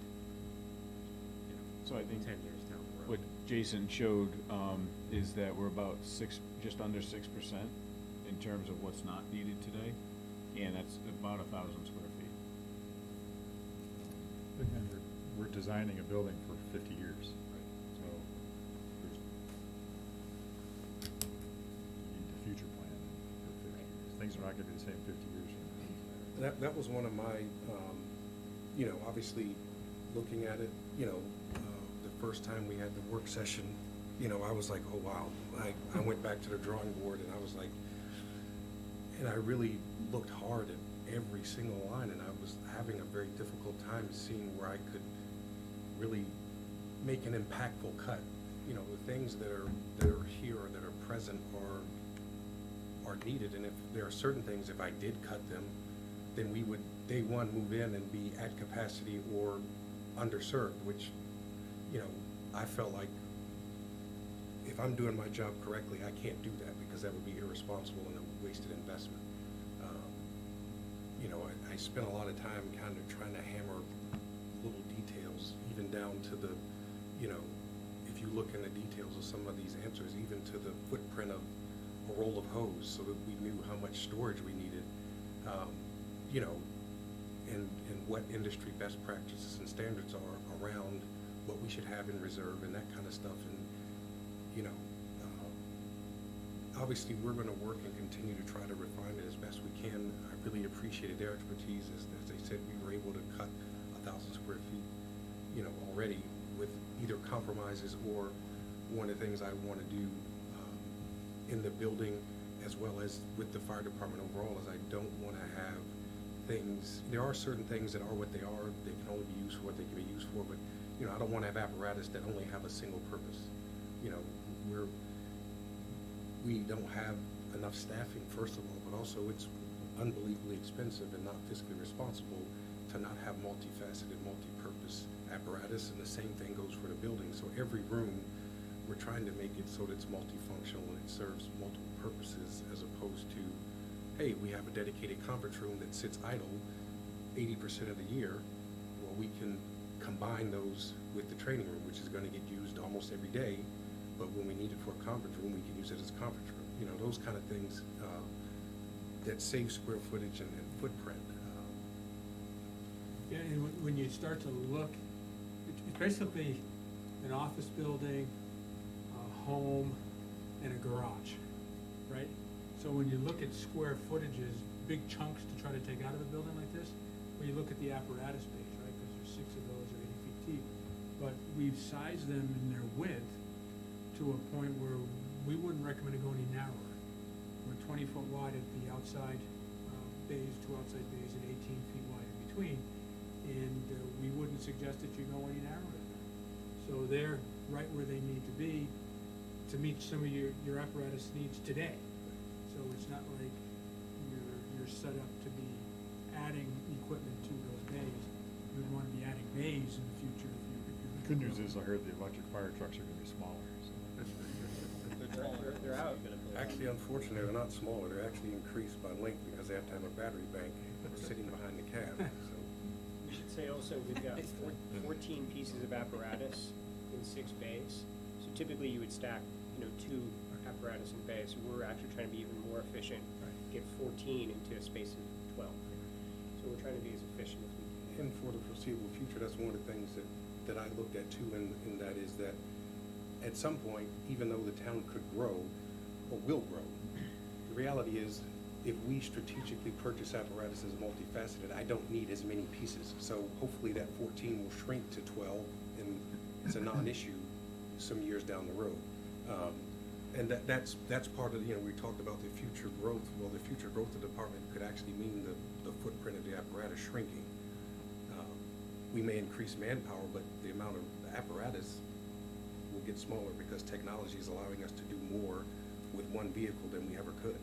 So I think 10 years down the road. Jason showed, is that we're about just under 6% in terms of what's not needed today, and that's about 1,000 square feet. Again, we're designing a building for 50 years. So there's, you need to future plan for 50 years. Things are not gonna be the same 50 years from now. That was one of my, obviously, looking at it, the first time we had the work session, I was like, oh, wow. I went back to the drawing board and I was like, and I really looked hard at every single line, and I was having a very difficult time seeing where I could really make an impactful cut. The things that are here or that are present are needed, and if there are certain things, if I did cut them, then we would, day one, move in and be at capacity or underserved, which, I felt like if I'm doing my job correctly, I can't do that because that would be irresponsible and a wasted investment. I spent a lot of time kind of trying to hammer little details, even down to the, if you look in the details of some of these answers, even to the footprint of a roll of hose, so that we knew how much storage we needed, and what industry best practices and standards are around what we should have in reserve and that kind of stuff. And, obviously, we're going to work and continue to try to refine it as best we can. I really appreciated their expertise. As they said, we were able to cut 1,000 square feet, already with either compromises or one of the things I want to do in the building, as well as with the fire department overall, is I don't want to have things, there are certain things that are what they are. They can only be used for what they can be used for, but, I don't want to have apparatus that only have a single purpose. We don't have enough staffing, first of all, but also it's unbelievably expensive and not fiscally responsible to not have multifaceted, multi-purpose apparatus, and the same thing goes for the building. So every room, we're trying to make it so that it's multifunctional and it serves multiple purposes, as opposed to, hey, we have a dedicated conference room that sits idle 80% of the year. Well, we can combine those with the training room, which is going to get used almost every day. But when we need it for a conference room, we can use it as a conference room. Those kind of things that save square footage and footprint. Yeah, and when you start to look, it's basically an office building, a home, and a garage, right? So when you look at square footages, big chunks to try to take out of a building like this, when you look at the apparatus space, right, because there's 6 of those are 80 feet deep, but we've sized them in their width to a point where we wouldn't recommend it go any narrower. We're 20 foot wide at the outside bays, 2 outside bays, and 18 feet wide in between, and we wouldn't suggest that you go any narrower than that. So they're right where they need to be to meet some of your apparatus needs today. So it's not like you're set up to be adding equipment to those bays. You'd want to be adding bays in the future if you're Good news is I heard the electric fire trucks are gonna be smaller, so. They're out. Actually, unfortunately, they're not smaller. They're actually increased by length because they have to have a battery bank sitting behind the cab, so. We should say also, we've got 14 pieces of apparatus in 6 bays. So typically you would stack, 2 apparatus in bays. So we're actually trying to be even more efficient, get 14 into a space of 12. So we're trying to be as efficient as we can. And for the foreseeable future, that's one of the things that I looked at too, and that is that at some point, even though the town could grow, or will grow, the reality is, if we strategically purchase apparatus as multifaceted, I don't need as many pieces. So hopefully that 14 will shrink to 12, and it's a non-issue some years down the road. And that's part of, we talked about the future growth. Well, the future growth of the department could actually mean the footprint of the apparatus shrinking. We may increase manpower, but the amount of apparatus will get smaller because technology is allowing us to do more with one vehicle than we ever could.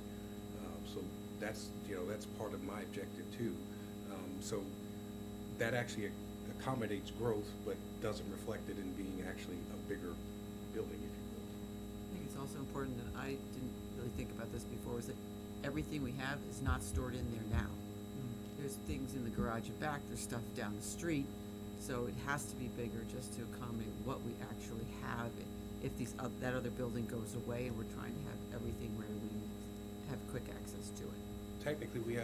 So that's part of my objective too. So that actually accommodates growth, but doesn't reflect it in being actually a bigger building, if you will. I think it's also important that I didn't really think about this before, is that everything we have is not stored in there now. There's things in the garage and back, there's stuff down the street, so it has to be bigger just to accommodate what we actually have if that other building goes away and we're trying to have everything where we have quick access to it. Technically, we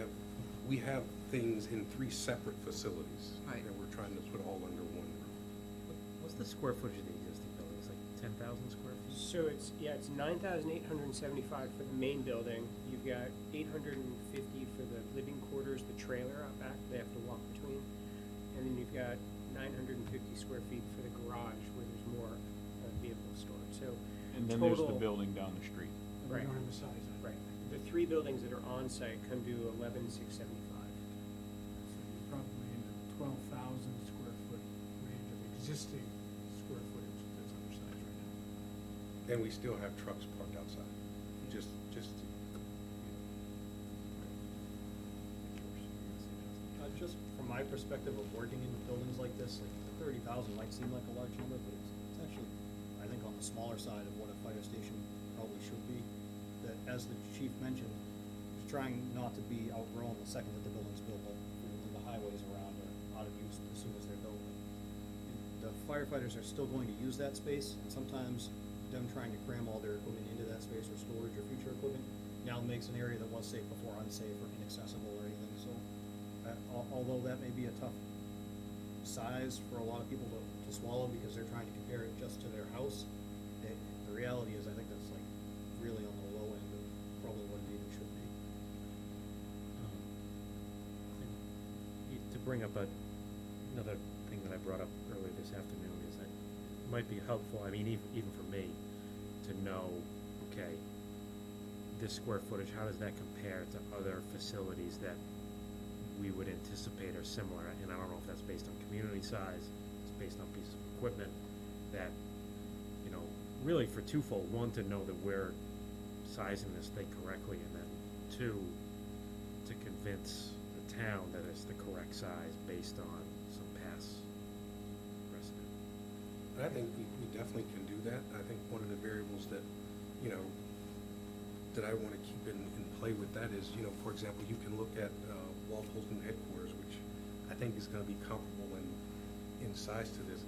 have things in 3 separate facilities. Right. And we're trying to put all under one roof. What's the square footage of the existing building? It's like 10,000 square feet? So it's 9,875 for the main building. You've got 850 for the living quarters, the trailer out back they have to walk between. And then you've got 950 square feet for the garage where there's more vehicles stored. So And then there's the total- building down the street. And we Right. don't have a size on it. Right. The 3 buildings that are on site come to 11,675. So you're probably in the 12,000 square foot range of existing square footage that's undersized right now. And we still have trucks parked outside, just Just from my perspective of working in buildings like this, like the 30,000 might seem like a large number, but it's actually, I think, on the smaller side of what a fire station probably should be. That, as the chief mentioned, is trying not to be outgrown the second that the building's built, like, the highways around are out of use as soon as they're built. The firefighters are still going to use that space, and sometimes them trying to cram all their equipment into that space or storage or future equipment now makes an area that was safe before unsafe or inaccessible or anything, so. Although that may be a tough size for a lot of people to swallow because they're trying to compare it just to their house, the reality is I think that's like really on the low end of probably what it even should be. To bring up another thing that I brought up earlier this afternoon is that it might be helpful, I mean, even for me, to know, okay, this square footage, how does that compare to other facilities that we would anticipate are similar? And I don't know if that's based on community size, it's based on pieces of equipment that, you know, really for twofold. One, to know that we're sizing this thing correctly, and then 2, to convince the town that it's the correct size based on some past precedent. I think we definitely can do that. I think one of the variables that, you know, that I want to keep in play with that is, you know, for example, you can look at Walpole's new headquarters, which I think is going to be comparable in size to this.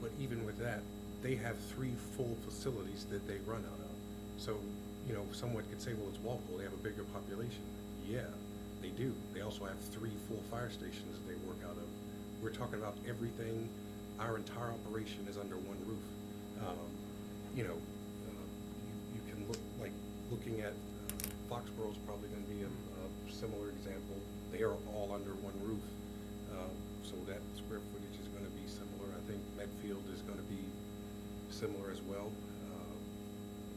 But even with that, they have 3 full facilities that they run out of. So, you know, someone could say, well, it's Walpole, they have a bigger population. Yeah, they do. They also have 3 full fire stations that they work out of. We're talking about everything. Our entire operation is under one roof. You know, you can look, like, looking at Foxborough's probably going to be a similar example. They are all under one roof, so that square footage is going to be similar. I think Medfield is going to be similar as well.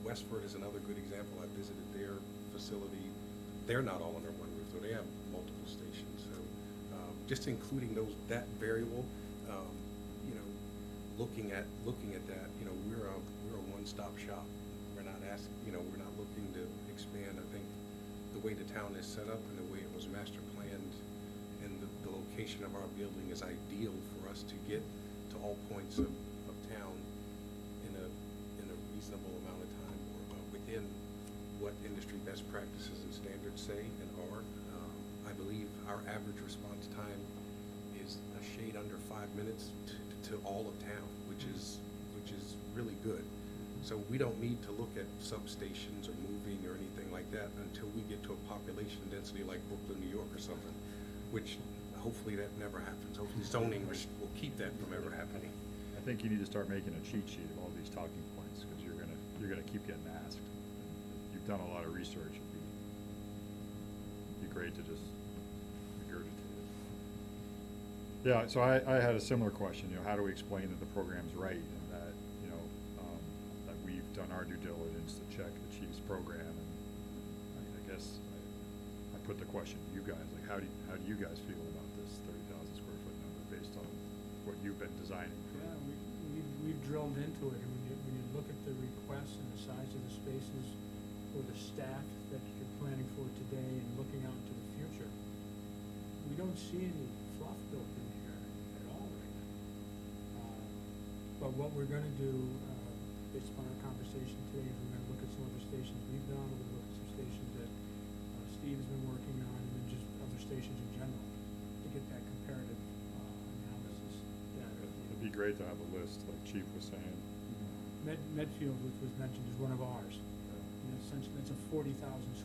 Westford is another good example. I visited their facility. They're not all under one roof, so they have multiple stations. So just including that variable, you know, looking at that, you know, we're a one-stop shop. We're not we're not looking to expand. I think the way the town is set up and the way it was master planned and the location of our building is ideal for us to get to all points of town in a reasonable amount of time, or within what industry best practices and standards say and are. I believe our average response time is a shade under 5 minutes to all of town, which is really good. So we don't need to look at substations or moving or anything like that until we get to a population density like Brooklyn, New York or something, which hopefully that never happens. Hopefully zoning will keep that from ever happening. I think you need to start making a cheat sheet of all these talking points, because you're gonna keep getting asked. You've done a lot of research. It'd be great to just regurgitate it. Yeah, so I had a similar question, you know, how do we explain that the program's right, and that, you know, that we've done our due diligence to check the chief's program, and I guess I put the question to you guys, like, how do you guys feel about this 30,000 square foot number based on what you've been designing? Yeah, we've drilled into it, and when you look at the requests and the size of the spaces or the staff that you're planning for today and looking out into the future, we don't see any fluff built in here at all right now. But what we're gonna do, based upon our conversation today, is we're gonna look at some other stations we've done, we're gonna look at some stations that Steve's been working on, and then just other stations in general, to get that comparative analysis data. It'd be great to have a list, like Chief was saying. Medfield, which was mentioned, is one of ours. And essentially, it's a 40,000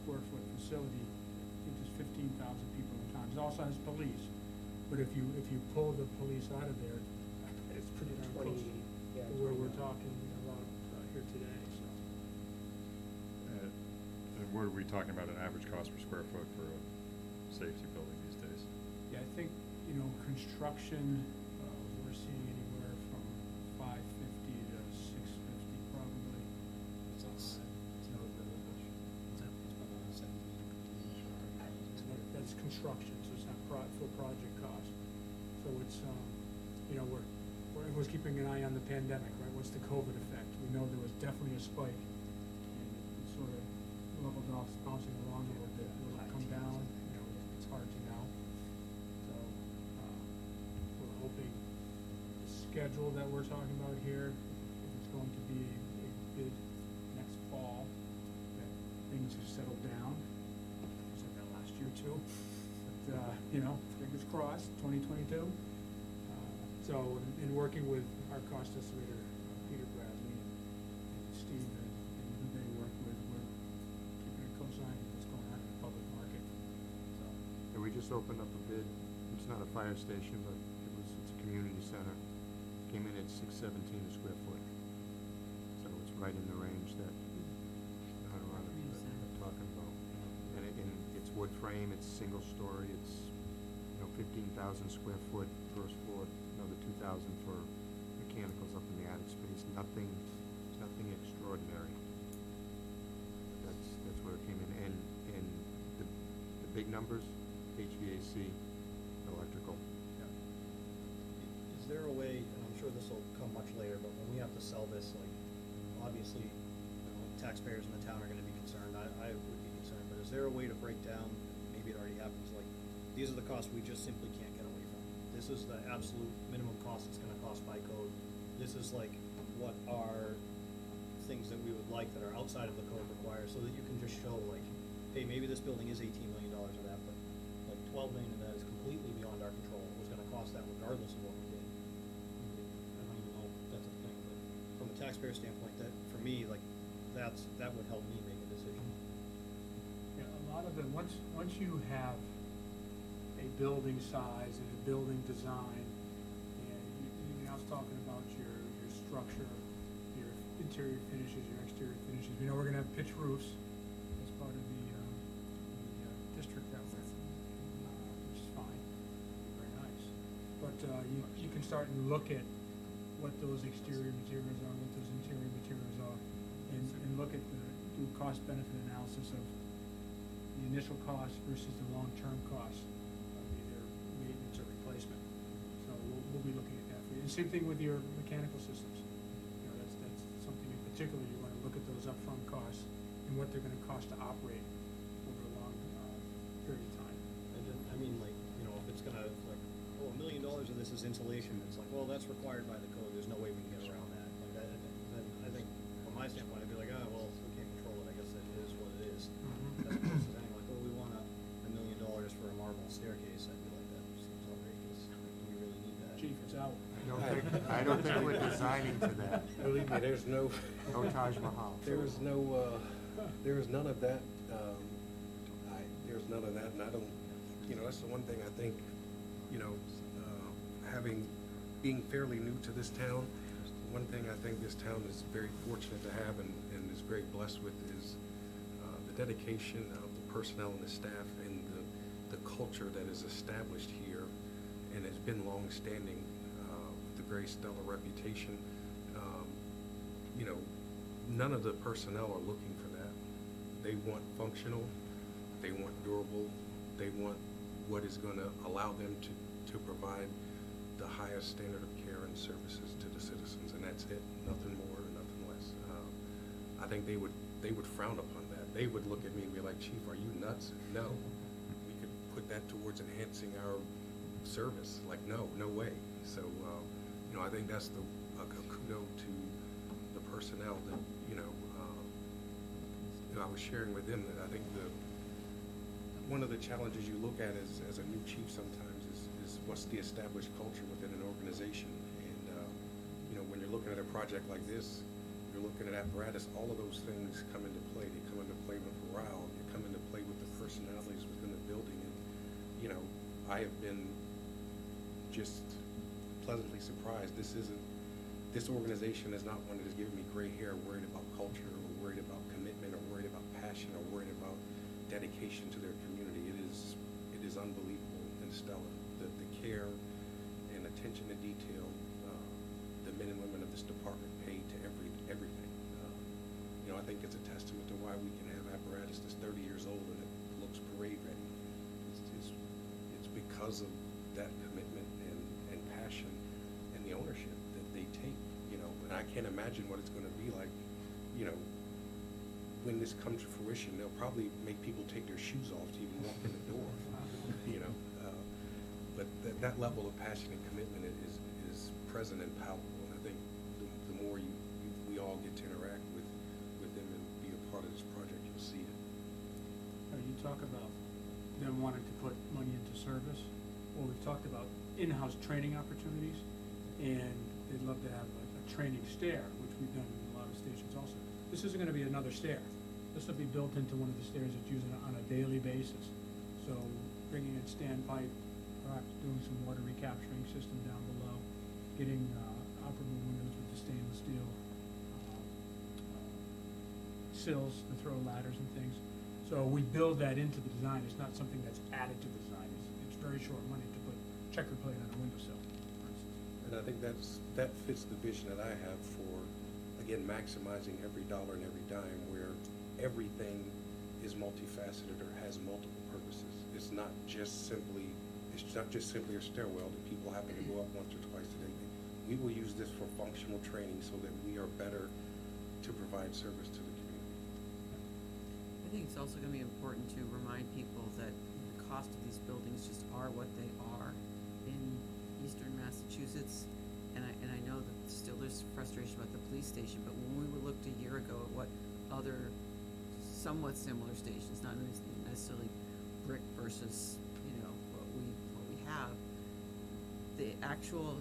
square foot facility. I think there's 15,000 people in town. It also has police, but if you pull the police out of there, it's pretty darn close 20, yeah, to where we're 29. talking about here today, so. And what are we talking about, an average cost per square foot for a safety building these days? Yeah, I think, you know, construction, we're seeing anywhere from 550 to 650 probably. That's construction, so it's not full project cost. So it's, you know, everyone's keeping an eye on the pandemic, right? What's the COVID effect? We know there was definitely a spike, and it sort of leveled off, bouncing along a little bit. Will it come down? You know, it's hard to know. So, we're hoping the schedule that we're talking about here, if it's going to be a bid next fall, that things have settled down. We said that last year too. But, you know, fingers crossed, 2022. So, in working with our cost estimator, Peter Bradley and Steve and who they work with, we're keeping a close eye on what's going on in the public market. So, And we just opened up a bid, it's not a fire station, but it's a community center. Came in at $617 a square foot. So it's right in the range that Community center. I'm talking about. And it's wood frame, it's single story, it's, you know, 15,000 square foot first floor, another 2,000 for mechanicals up in the attic space. Nothing extraordinary. That's where it came in. And the big numbers, HVAC, electrical. Is there a way, and I'm sure this will come much later, but when we have to sell this, like, obviously, you know, taxpayers in the town are gonna be concerned, I would be concerned, but is there a way to break down, maybe it already happens, like, these are the costs we just simply can't get away from. This is the absolute minimum cost it's gonna cost by code. This is like what are things that we would like that are outside of the code requires, so that you can just show like, hey, maybe this building is $18 million of that, but like 12 million of that is completely beyond our control. It was gonna cost that regardless of what we did. I don't even know if that's a thing, but from a taxpayer standpoint, that, for me, like, that would help me make a decision. yeah, a lot of it, once you have a building size and a building design, and I was talking about your structure, your interior finishes, your exterior finishes. We know we're gonna have pitch roofs as part of the district that we're in, which is fine, very nice. But, you can start and look at what those exterior materials are, what those interior materials are, and look at do cost-benefit analysis of the initial cost versus the long-term cost of either maintenance or replacement. So we'll be looking at that for you. And same thing with your mechanical systems. You know, that's something in particular, you wanna look at those upfront costs and what they're gonna cost to operate over a long, period of time. And then, I mean, like, you know, if it's gonna, like, oh, $1 million of this is insulation, it's like, well, that's required by the code, there's no way we can get around that. Like, then I think, from my standpoint, I'd be like, well, we can't control it, I guess it is what it is. As opposed to saying like, oh, we want $1 million for a marble staircase, I'd be like, that seems outrageous, do we really need that? Chief, it's out. I don't think we're designing to that. Believe me, there's no, No Taj Mahal. there is none of that, there's none of that, and I don't, you know, that's the one thing I think, you know, being fairly new to this town, one thing I think this town is very fortunate to have and is very blessed with is the dedication of the personnel and the staff and the culture that is established here and has been long-standing, with a very stellar reputation. You know, none of the personnel are looking for that. They want functional, they want durable, they want what is gonna allow them to provide the highest standard of care and services to the citizens, and that's it, nothing more, nothing less. I think they would frown upon that. They would look at me and be like, Chief, are you nuts? No. We could put that towards enhancing our service. Like, no way. So, you know, I think that's a kudo to the personnel that, you know, I was sharing with them that I think one of the challenges you look at as a new chief sometimes is what's the established culture within an organization. And, you know, when you're looking at a project like this, you're looking at apparatus, all of those things come into play. They come into play with morale, they come into play with the personalities within the building. And, you know, I have been just pleasantly surprised. This organization is not one that has given me gray hair worried about culture or worried about commitment or worried about passion or worried about dedication to their community. It is unbelievable and stellar. The care and attention to detail the men and women of this department pay to everything. You know, I think it's a testament to why we can have apparatus that's 30 years old and it looks parade ready. It's because of that commitment and passion and the ownership that they take, you know. And I can't imagine what it's going to be like, you know, when this comes to fruition. They'll probably make people take their shoes off to even walk in the door, you know. But that level of passion and commitment is present and palpable. And I think the more we all get to interact with them and be a part of this project, you'll see it. You talk about them wanting to put money into service, or we've talked about in-house training opportunities, and they'd love to have a training stair, which we've done in a lot of stations also. This isn't gonna be another stair. This will be built into one of the stairs that's used on a daily basis. So bringing in standpipe, perhaps doing some water recapturing system down below, getting operable windows with the stainless steel sills to throw ladders and things. So we build that into the design. It's not something that's added to the design. It's very short money to put checker plate on a windowsill, for instance. And I think that fits the vision that I have for, again, maximizing every dollar and every dime, where everything is multifaceted or has multiple purposes. It's not just simply a stairwell that people happen to go up once or twice a day. We will use this for functional training so that we are better to provide service to the community. I think it's also gonna be important to remind people that the cost of these buildings just are what they are in eastern Massachusetts. And I know that still there's frustration about the police station, but when we looked a year ago at what other somewhat similar stations, not necessarily brick versus, you know, what we have, the actual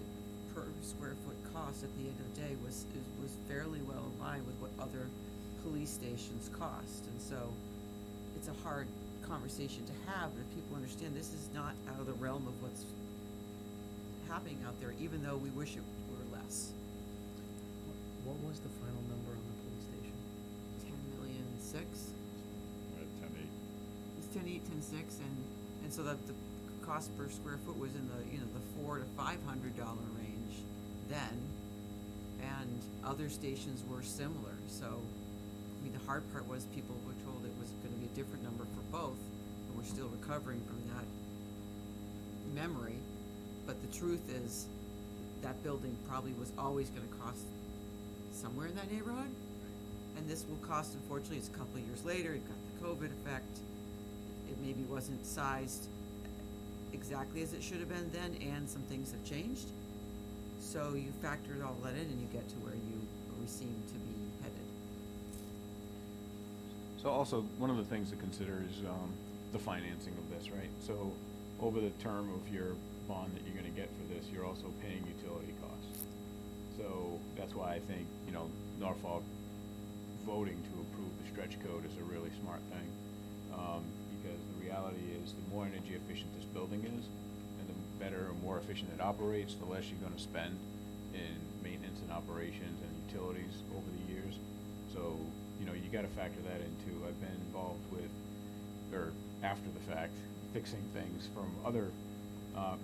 per square foot cost at the end of the day was fairly well in line with what other police stations cost. And so it's a hard conversation to have, but if people understand this is not out of the realm of what's happening out there, even though we wish it were less. What was the final number on the police station? 10,000,006. At 10.8. It's 10.8, 10.6, and so that the cost per square foot was in the, you know, the $400 to $500 range then, and other stations were similar. So, I mean, the hard part was people were told it was going to be a different number for both, and we're still recovering from that memory. But the truth is, that building probably was always going to cost somewhere in that neighborhood, and this will cost, unfortunately, it's a couple of years later, you've got the COVID effect, it maybe wasn't sized exactly as it should have been then, and some things have changed. So you factor all that in and you get to where we seem to be headed. So also, one of the things to consider is the financing of this, right? So over the term of your bond that you're gonna get for this, you're also paying utility costs. So that's why I think, you know, Norfolk voting to approve the stretch code is a really smart thing. Because the reality is, the more energy efficient this building is, and the better and more efficient it operates, the less you're gonna spend in maintenance and operations and utilities over the years. So, you know, you gotta factor that into. I've been involved with, or after the fact, fixing things from other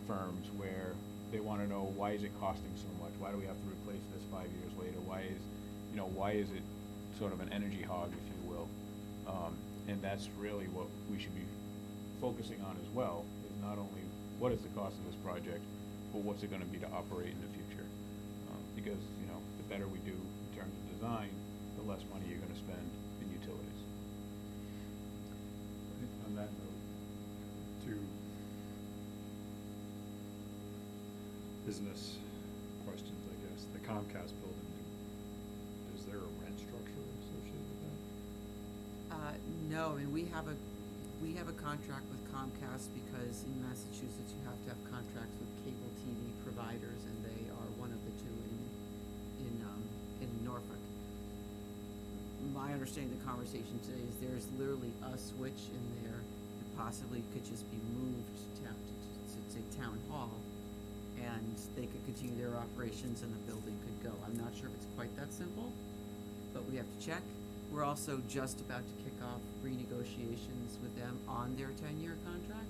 firms where they wanna know, why is it costing so much? Why do we have to replace this 5 years later? Why is it sort of an energy hog, if you will? And that's really what we should be focusing on as well, is not only what is the cost of this project, but what's it gonna be to operate in the future? Because, you know, the better we do in terms of design, the less money you're gonna spend in utilities. On that note, two business questions, I guess. The Comcast building, is there a rent structure associated with that? No, and we have a contract with Comcast because in Massachusetts you have to have contracts with cable TV providers, and they are one of the two in Norfolk. my understanding of the conversation today is there's literally a switch in there that possibly could just be moved to say town hall, and they could continue their operations and the building could go. I'm not sure if it's quite that simple, but we have to check. We're also just about to kick off renegotiations with them on their 10-year contract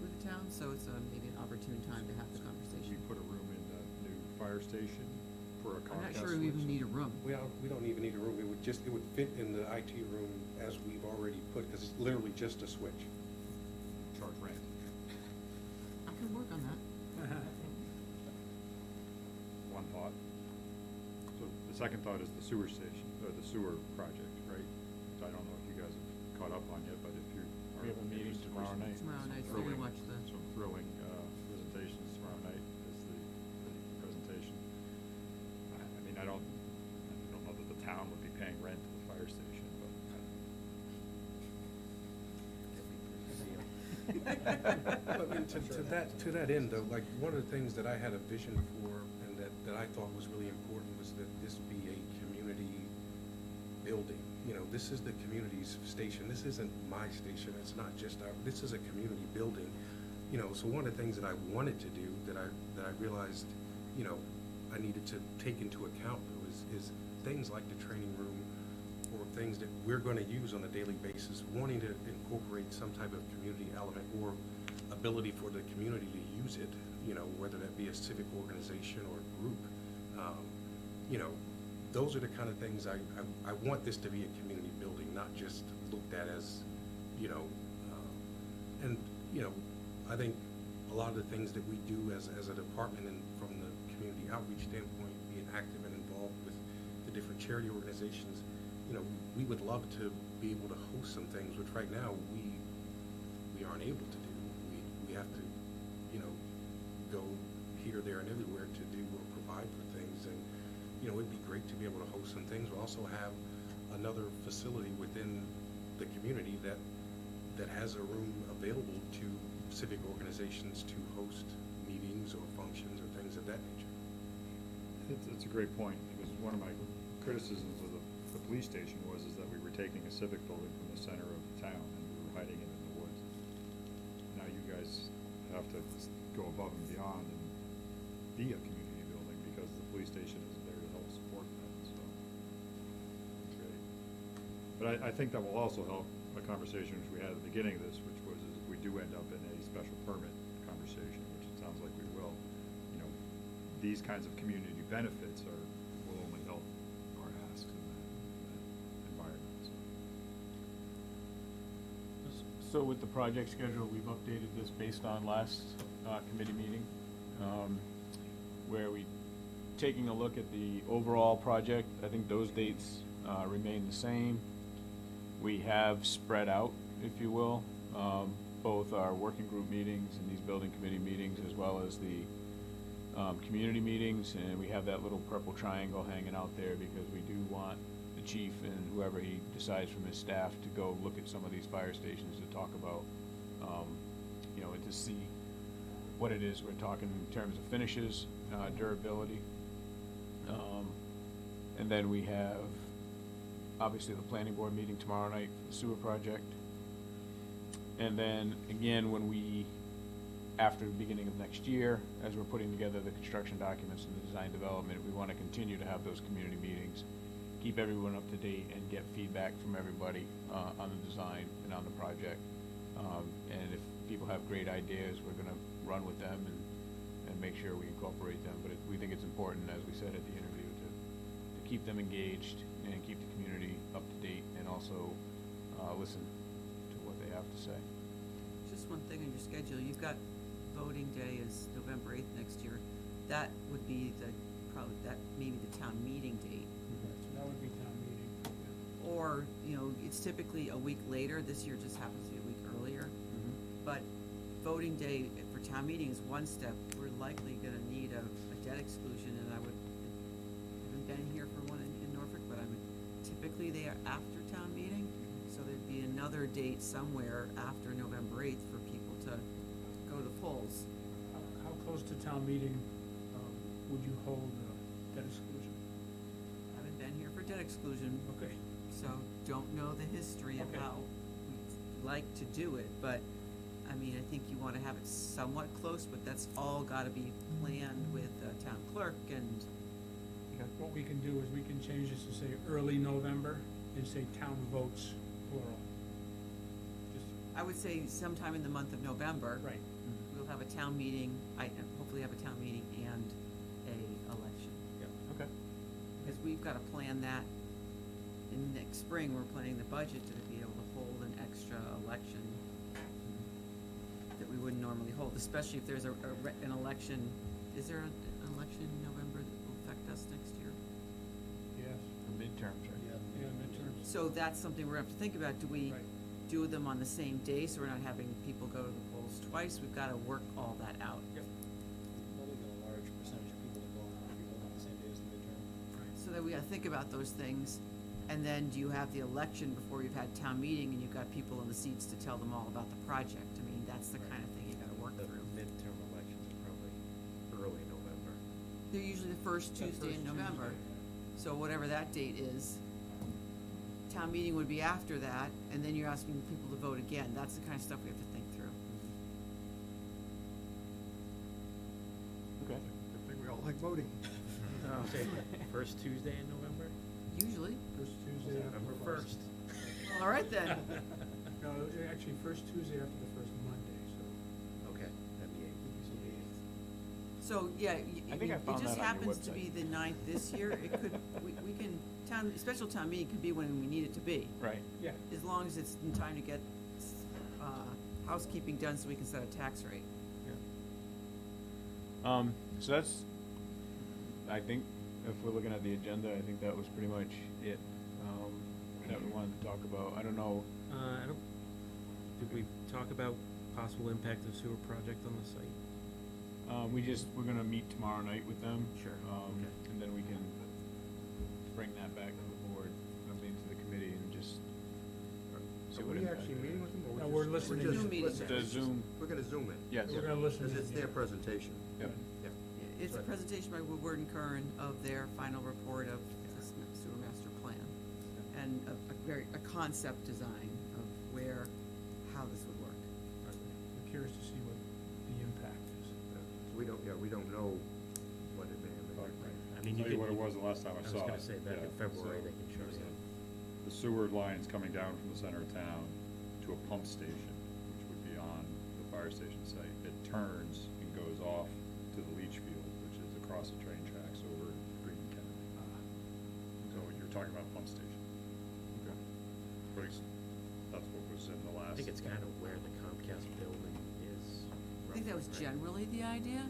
with the town, so it's maybe an opportune time to have the We conversation. put a room in the new fire station for a I'm not Comcast sure we even switch. need a room. We don't even need a room, it would fit in the IT room as we've already put, because it's literally just a switch. Charge rent. I can work on that. One thought. So the second thought is the sewer station, or the sewer project, right? Which I don't know if you guys have caught up on yet, but if you are. We have a meeting interested, tomorrow night. Tomorrow night, so Thrilling- we're gonna watch the. Some thrilling, presentations tomorrow night is the presentation. I mean, I don't know that the town would be paying rent to the fire station, but. But I mean, to that end, though, like, one of the things that I had a vision for and that I thought was really important was that this be a community building. You know, this is the community's station. This isn't my station. It's not just this is a community building. You know, so one of the things that I wanted to do that I realized, you know, I needed to take into account though is things like the training room or things that we're gonna use on a daily basis, wanting to incorporate some type of community element or ability for the community to use it, you know, whether that be a civic organization or group. You know, those are the kind of things I want this to be a community building, not just looked at as, you know, and, you know, I think a lot of the things that we do as a department and from the community outreach standpoint, being active and involved with the different charity organizations, you know, we would love to be able to host some things, which right now we aren't able to do. We have to, you know, go here, there, and everywhere to do or provide for things. And, you know, it'd be great to be able to host some things. We'll also have another facility within the community that has a room available to civic organizations to host meetings or functions or things of that nature. It's a great point, because one of my criticisms of the police station was that we were taking a civic building from the center of the town and we were hiding it in the woods. Now you guys have to go above and beyond and be a community building because the police station is there to help support that, so. That's great. But I think that will also help a conversation which we had at the beginning of this, which was if we do end up in a special permit conversation, which it sounds like we will, you know, these kinds of community benefits will only help our asks in that environment, so. So with the project schedule, we've updated this based on last committee meeting, where we, taking a look at the overall project, I think those dates remain the same. We have spread out, if you will, both our working group meetings and these building committee meetings, as well as the community meetings, and we have that little purple triangle hanging out there because we do want the chief and whoever he decides from his staff to go look at some of these fire stations to talk about, you know, and to see what it is we're talking in terms of finishes, durability. And then we have, obviously, the planning board meeting tomorrow night for the sewer project. And then, again, after the beginning of next year, as we're putting together the construction documents and the design development, we want to continue to have those community meetings, keep everyone up to date, and get feedback from everybody on the design and on the project. And if people have great ideas, we're going to run with them and make sure we incorporate them. But we think it's important, as we said at the interview, to keep them engaged and keep the community up to date, and also listen to what they have to say. Just one thing on your schedule, you've got voting day is November 8th next year. That would be maybe the town meeting date. So that would be town meeting. Or, you know, it's typically a week later. This year just happens to be a week earlier. But voting day for town meeting is one step. We're likely gonna need a debt exclusion, and I haven't been here for one in Norfolk, but typically they are after town meeting. So there'd be another date somewhere after November 8th for people to go to the polls. How close to town meeting would you hold debt exclusion? I haven't been here for debt exclusion. Okay. so don't know the history of Okay. how we'd like to do it, but, I mean, I think you wanna have it somewhat close, but that's all gotta be planned with the town clerk and, What we can do is we can change this to say early November and say town votes, plural. Just, I would say sometime in the month of November. right. We'll have a town meeting, hopefully have a town meeting and a election. Okay. Because we've gotta plan that, in next spring, we're planning the budget to be able to hold an extra election that we wouldn't normally hold, especially if there's an election. Is there an election in November that will affect us next year? Yes. The midterms, right? Yeah, midterms. So that's something we're gonna have to think about. Do we Right. do them on the same day, so we're not having people go to the polls twice? We've gotta work all that out. Well, we got a large percentage of people that go on the same day as the midterm. So that we gotta think about those things, and then do you have the election before you've had town meeting and you've got people in the seats to tell them all about the project? I mean, that's the kind of thing you gotta work The through. midterm elections are probably early November. They're usually the first That Tuesday in first November, Tuesday. so whatever that date is. Town meeting would be after that, and then you're asking people to vote again. That's the kind of stuff we have to think through. Okay. I think we all like voting. Say, first Tuesday in November? Usually. First Tuesday after the November first. All right then. No, actually, first Tuesday after the first Monday, so. Okay, that'd be eight. So, yeah, I think I it found just that on your happens to be website. the 9th this year. It could, we can, special town meeting could be when we need it to be, Right. Yeah. as long as it's in time to get, housekeeping done so we can set a tax rate. So that's, I think, if we're looking at the agenda, I think that was pretty much it, that we wanted to talk about. I don't know, Did we talk about possible impact of sewer project on the site? we're gonna meet tomorrow night with them. Sure, okay. And then we can bring that back to the board, I mean, to the committee and just see Are what we impact actually it meeting has. with them, or No, we're we're just? listening. just Zoom meeting. listening? The Zoom, We're gonna Zoom in. yes. We're gonna listen. Because in, it's yeah. their presentation. Yep. Yeah. It's a Right. presentation by Woodward and Kern of their final report of the sewer master plan. And a concept design of how this would work. I'm curious to see what the impact is. We don't know what it may or may not be. I mean, you Tell you could. what it was the last time I saw it. was gonna say, back in Yeah, February, so they can show there's you. The sewer line's coming down from the center of town to a pump station, which would be on the fire station site. It turns and goes off to the leach field, which is across the train tracks over Green and Kennedy. So you're talking about pump station. Okay. But that's what was in the last. I think it's kind of where the Comcast building is. I think that was roughly, right? generally the idea,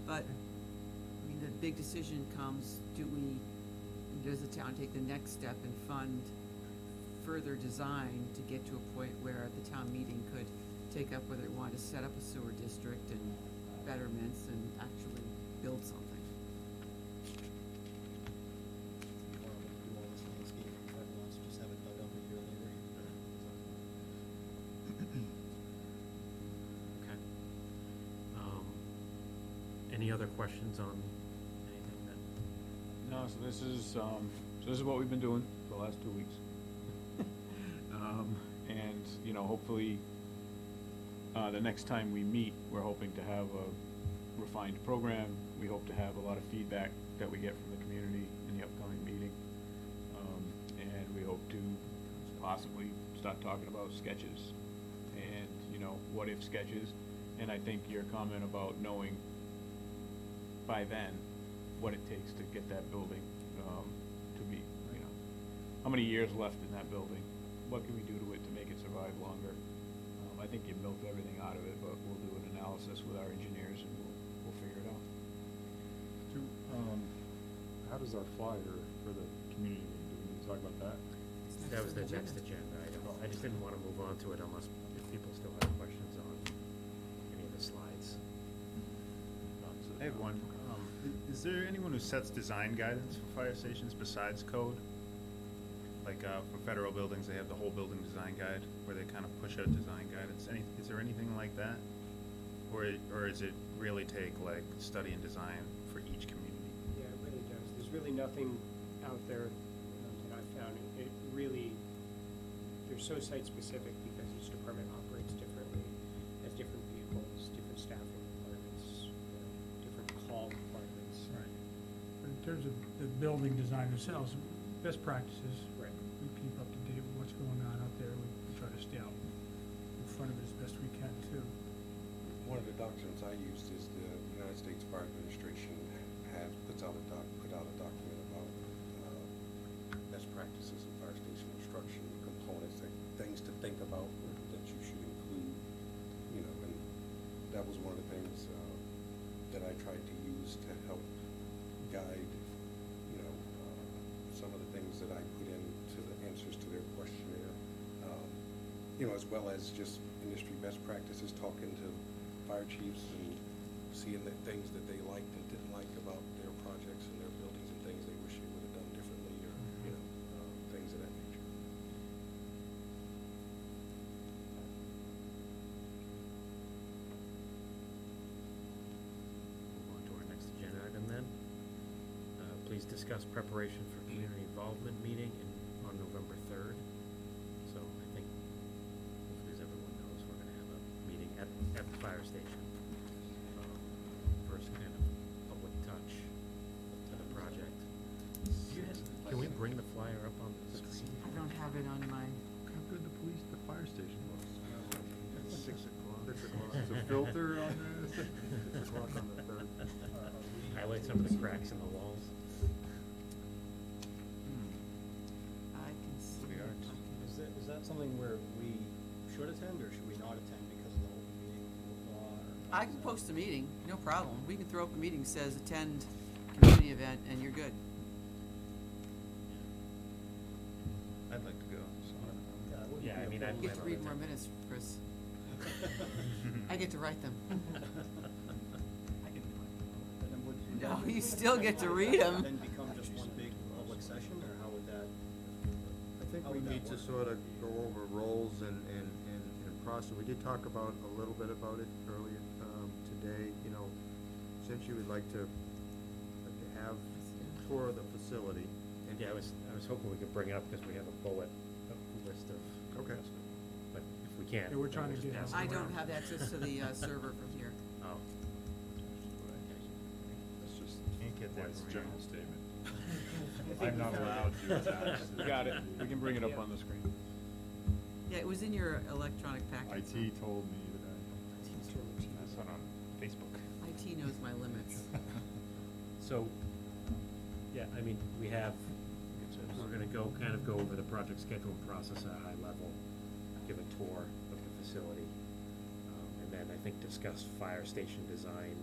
but, I mean, the big decision comes, does the town take the next step and fund further design to get to a point where the town meeting could take up whether it wanted to set up a sewer district and betterments and actually build something? Do all this landscaping, if everyone wants to just have it dug up a year later. Okay. Any other questions on anything that? No, so this is what we've been doing for the last 2 weeks. And, you know, hopefully, the next time we meet, we're hoping to have a refined program. We hope to have a lot of feedback that we get from the community in the upcoming meeting. And we hope to possibly start talking about sketches and, you know, what-if sketches. And I think your comment about knowing by then what it takes to get that building, to be, you know, how many years left in that building? What can we do to it to make it survive longer? I think you milked everything out of it, but we'll do an analysis with our engineers and we'll figure it out. How does our flyer for the community meeting, do we need to talk about that? That was the next agenda item. I just didn't wanna move on to it unless, if people still have questions on any of the slides. I have one. Is there anyone who sets design guidance for fire stations besides code? Like, for federal buildings, they have the whole building design guide, where they kind of push out design guidance. Is there anything like that? Or does it really take, like, study and design for each community? Yeah, it really does. There's really nothing out there that I've found. It really, they're so site-specific because each department operates differently, has different vehicles, different staffing requirements, different call requirements. Right. But in terms of the building design themselves, best practices, Right. we keep up to date with what's going on out there. We try to stay out in front of it as best we can too. One of the documents I used is the United States Fire Administration put out a document about best practices in fire station construction, components, things to think about that you should include, you know, and that was one of the things that I tried to use to help guide, you know, some of the things that I put into the answers to their questionnaire, you know, as well as just industry best practices, talking to fire chiefs and seeing the things that they liked and didn't like about their projects and their buildings and things they wish they would have done differently, or, you know, things of that nature. Move on to our next agenda item then. Please discuss preparation for community involvement meeting on November 3rd. So I think, as everyone knows, we're gonna have a meeting at the fire station. First kind of public touch to the project. Can we bring the flyer up on the screen? I don't have it on my, Look how good the fire station was. It's 6 o'clock. 6 o'clock. There's a filter on there. 6 o'clock on the 3rd. Highlight some of the cracks in the walls. I can see. the it. arts. Is that something where we should attend, or should we not attend because of the open meeting law? I can post a meeting, no problem. We can throw up a meeting, says attend community event, and you're good. I'd like to go, so. Yeah, it wouldn't Yeah, be I a mean, problem. You get to I'd read love more to. minutes, Chris. I get to write them. I can do it. And then would No, that you still get to read them. then become just one big public session, or how would that? I think How we would that need to work? sort of go over roles and process. We did talk about, a little bit about it earlier, today, you know, since you would like to have tour of the facility. And Yeah, I was hoping we could bring it up because we have a bullet list of. Okay. But if we can't. Yeah, we're then trying we'll to just get pass I it don't around. have access to the server from here. Oh. That's just Can't get that White's from general here. statement. think I'm we not found it. allowed to attach. We got it, we can bring it up on the screen. Yeah, it was in your electronic packet. IT told me that I saw it on Facebook. IT knows my limits. So, yeah, I mean, we're gonna kind of go over the project schedule and process at a high level, give a tour of the facility, and then I think discuss fire station design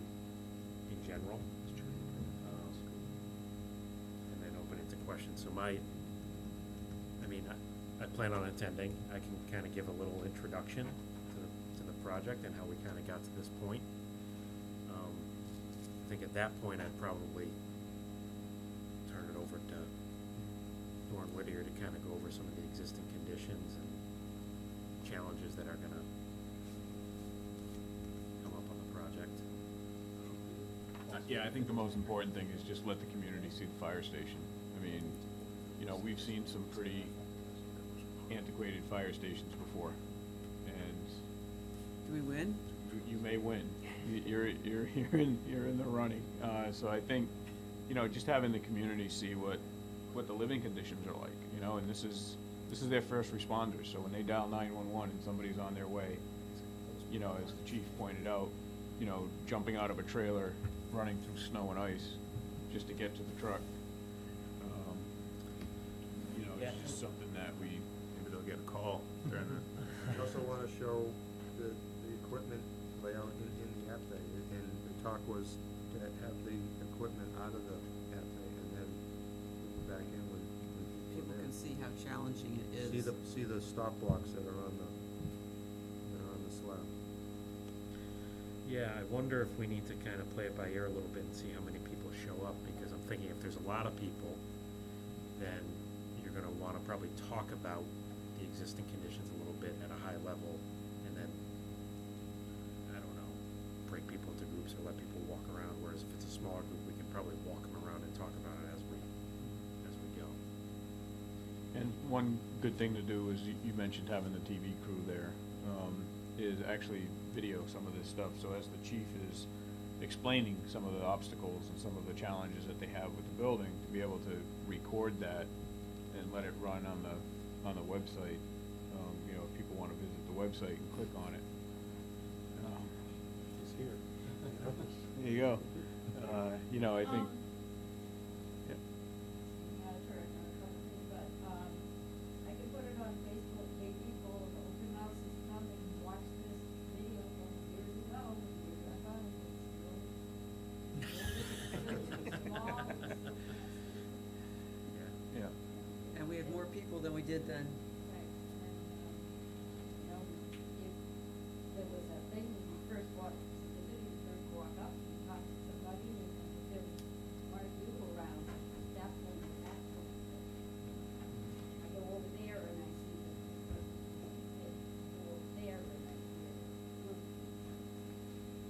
in general. And then open it to questions. So I plan on attending. I can kind of give a little introduction to the project and how we kind of got to this point. I think at that point, I'd probably turn it over to Norm Whittier to kind of go over some of the existing conditions and challenges that are gonna come up on the project. Yeah, I think the most important thing is just let the community see the fire station. I mean, you know, we've seen some pretty antiquated fire stations before, and Do we win? you may win. You're in the running. So I think, you know, just having the community see what the living conditions are like, you know, and this is their first responders. So when they dial 911 and somebody's on their way, you know, as the chief pointed out, you know, jumping out of a trailer, running through snow and ice just to get to the truck. You know, Yeah. it's just something that Maybe they'll get a call during the. We also want to show the equipment layout in the Nfpa, and the talk was to have the equipment out of the Nfpa and then move it back in when people People are can there. see how challenging it is. See the stop blocks that are on the slab. Yeah, I wonder if we need to kind of play it by ear a little bit and see how many people show up, because I'm thinking if there's a lot of people, then you're gonna wanna probably talk about the existing conditions a little bit at a high level, and then, I don't know, break people into groups or let people walk around, whereas if it's a smaller group, we can probably walk them around and talk about it as we go. And And one good thing to do is, you mentioned having the TV crew there, is actually video some of this stuff. So as the chief is explaining some of the obstacles and some of the challenges that they have with the building, to be able to record that and let it run on the website. You know, if people want to visit the website and click on it. He's here. There you go. You know, I think, yeah. Not a turn, not a couple things, but, I can put it on Facebook, get people, the open houses come and watch this video from years ago, years ago, it's small. Yeah. And we had more people than we did then. Right, and then, you know, if there was a thing when you first walk, you first walk up, you talk to somebody, and if there was one or two around, that point, that point. I go over there and I see the person, go over there and I hear the group.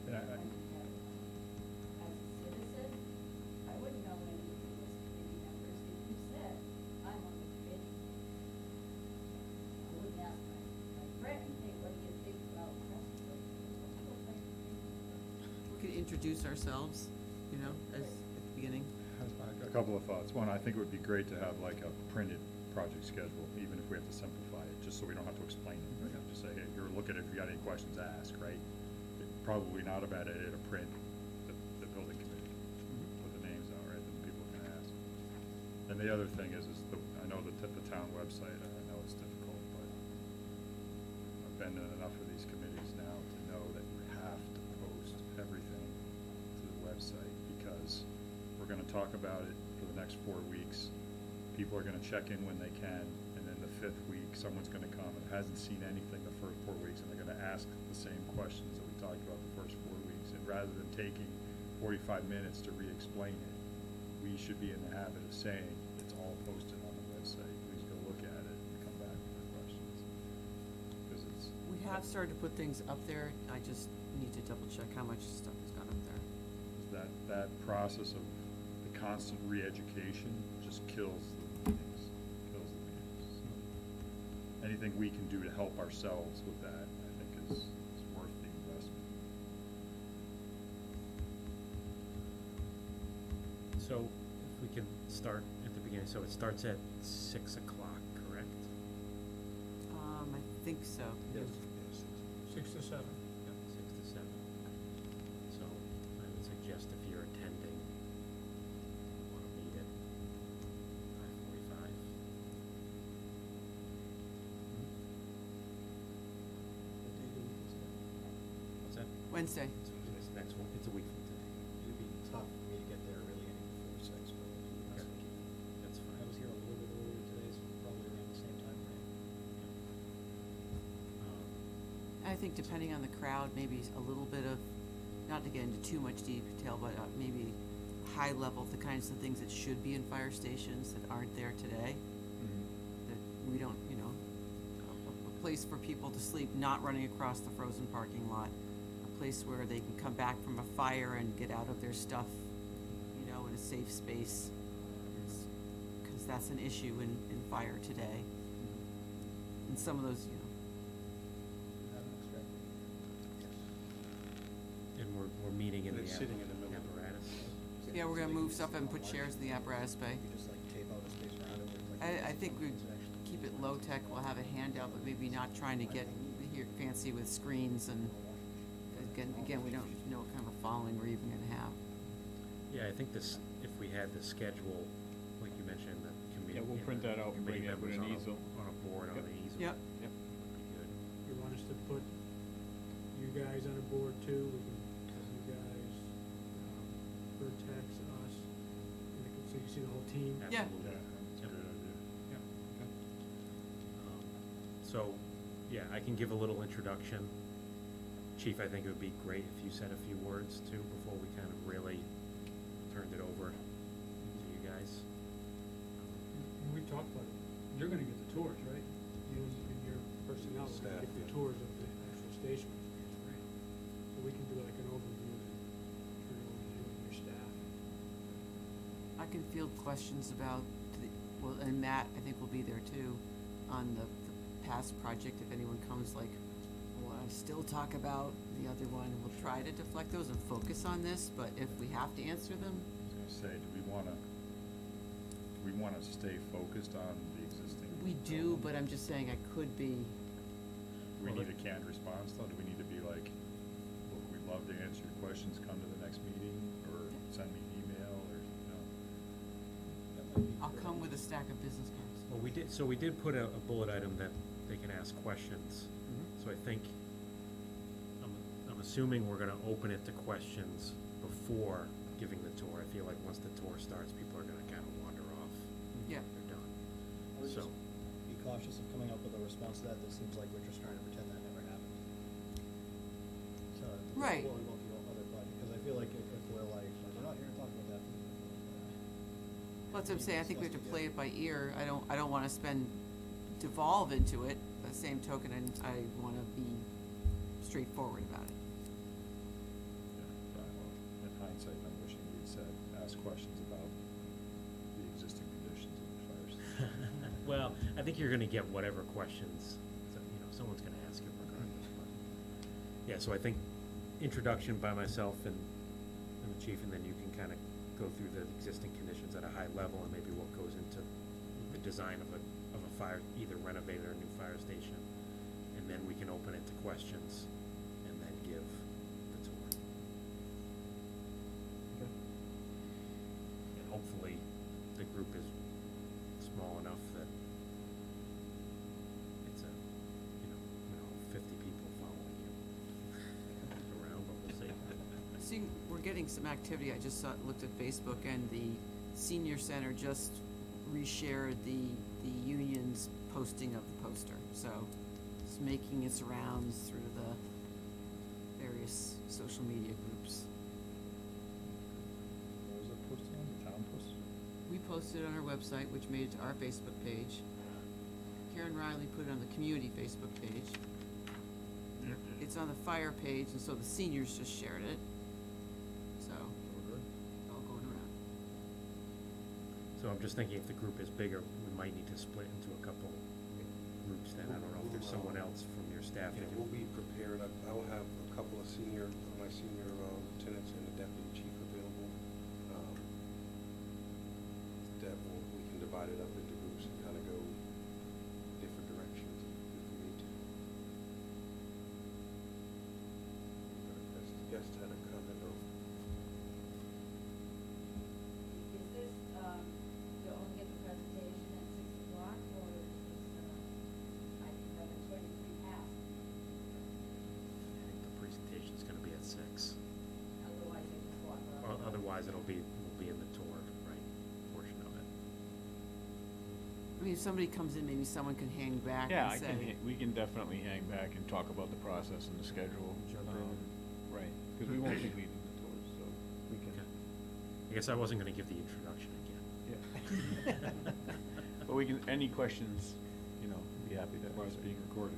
And I- As a citizen, I wouldn't know any of those committee members. If you said, I'm on the committee, I wouldn't ask my friend, hey, what do you think about Crestwood? We could introduce ourselves, you know, as at the beginning. A couple of thoughts. One, I think it would be great to have like a printed project schedule, even if we have to simplify it, just so we don't have to explain it. We have to say, hey, here, look at it, if you got any questions, ask, right? Probably not a bad idea to print the building committee, put the names out, right, then people can ask. And the other thing is I know the town website, I know it's difficult, but I've been in enough of these committees now to know that you have to post everything to the website, because we're gonna talk about it for the next 4 weeks. People are gonna check in when they can, and then the 5th week, someone's gonna come and hasn't seen anything the first 4 weeks, and they're gonna ask the same questions that we talked about the first 4 weeks. And rather than taking 45 minutes to re-explain it, we should be in the habit of saying, it's all posted on the website, please go look at it and come back with your questions. Because it's. We have started to put things up there. I just need to double check how much stuff has gone up there. That process of the constant re-education just kills the meetings, So anything we can do to help ourselves with that, I think is worth the investment. So if we can start at the beginning, so it starts at 6 o'clock, correct? I think so. Yes. 6 to 7. 6 to 7. So I would suggest if you're attending, you want to meet at 5:45. What's that? Wednesday. So it's next one, it's a week from today. It'd be tough for me to get there really any before 6, but Okay. That's fine. I was here a little bit earlier today, so probably around the same time frame. I think depending on the crowd, maybe a little bit of, not to get into too much detail, but maybe high level, the kinds of things that should be in fire stations that aren't there today. That we don't, you know, a place for people to sleep, not running across the frozen parking lot. A place where they can come back from a fire and get out of their stuff, you know, in a safe space. Because that's an issue in fire today. And some of those, you know, And we're meeting in And the it's sitting in the middle. apparatus. yeah, we're gonna move stuff and put chairs in the apparatus bay. You just like tape out a space around it with like. I think we keep it low tech, we'll have a handout, but maybe not trying to get here fancy with screens and, again, we don't know what kind of a following we're even gonna have. Yeah, I think this, if we had the schedule, like you mentioned, the committee. Yeah, we'll print that out and bring that with an easel. On a board, on Yep. the easel. Yep. Yep. Would be good. You want us to put you guys on a board too, we can have you guys, Vertex, us, and they can, so you see the whole team. Yeah. Absolutely. That's a good idea. So, yeah, I can give a little introduction. Chief, I think it would be great if you said a few words too, before we kind of really turned it over to you guys. And we talked about it, you're gonna get the tours, right? You and your personnel are gonna Staff, get the yeah. tours of the actual station, which is great. So we can do like an overview and turn it over to you and your staff. I can field questions about well, and Matt, I think will be there too, on the past project, if anyone comes like, wanna still talk about the other one, we'll try to deflect those and focus on this, but if we have to answer them, I was gonna say, do we wanna stay focused on the existing? we do, but I'm just saying I could be, Do we need a canned response though? Do we need to be like, look, we'd love to answer your questions, come to the next meeting, or send me an email, or, you know? That might be I'll great. come with a stack of business cards. Well, we did put a bullet item that they can ask questions. So I think, I'm assuming we're gonna open it to questions before giving the tour. I feel like once the tour starts, people are gonna kind of wander off. Yeah. They're done. I would So, just be cautious of coming up with a response to that that seems like we're just trying to pretend that never happened. So, Right. Well, we won't be on other projects, because I feel like if we're like, we're not here to talk about that. Well, that's what I'm saying, I think we have to play it by ear, I don't wanna devolve into it, by the same token, I wanna be straightforward about it. Yeah, in hindsight, I'm wishing we'd said, ask questions about the existing conditions of the fire station. well, I think you're gonna get whatever questions, someone's gonna ask you regardless, but, yeah, so I think introduction by myself and the chief, and then you can kinda go through the existing conditions at a high level, and maybe what goes into the design of a fire, either renovated or new fire station, and then we can open it to questions, and then give the tour. And hopefully, the group is small enough that it's a, 50 people following you around, but we'll see. See, we're getting some activity, I just looked at Facebook, and the senior center just reshared the union's posting of the poster, so it's making its rounds through the various social media groups. What was it posted on, the town posted? We posted it on our website, which made it to our Facebook page. Karen Riley put it on the community Facebook page. It's on the fire page, and so the seniors just shared it. So, all going around. So I'm just thinking if the group is bigger, we might need to split into a couple groups then. I don't know if there's someone else from your staff Yeah, that we'll can. be prepared. I'll have a couple of my senior lieutenants and the deputy chief available. We can divide it up into groups and kind of go different directions if we need to. Guest had a comment or. Is this, you only get the presentation at 6 o'clock, or is this, I can have it 23 past, I think the presentation's gonna be at 6. otherwise I can walk Or around. otherwise we'll be in the tour, right, portion of it. I mean, if somebody comes in, maybe someone can hang back Yeah, and say. we can definitely hang back and talk about the process and the schedule. Jump in and- Right, because we won't be leading the tours, so we can. Okay. I guess I wasn't gonna give the introduction again. Yeah. But we can, any questions, be happy to. Why it's being recorded.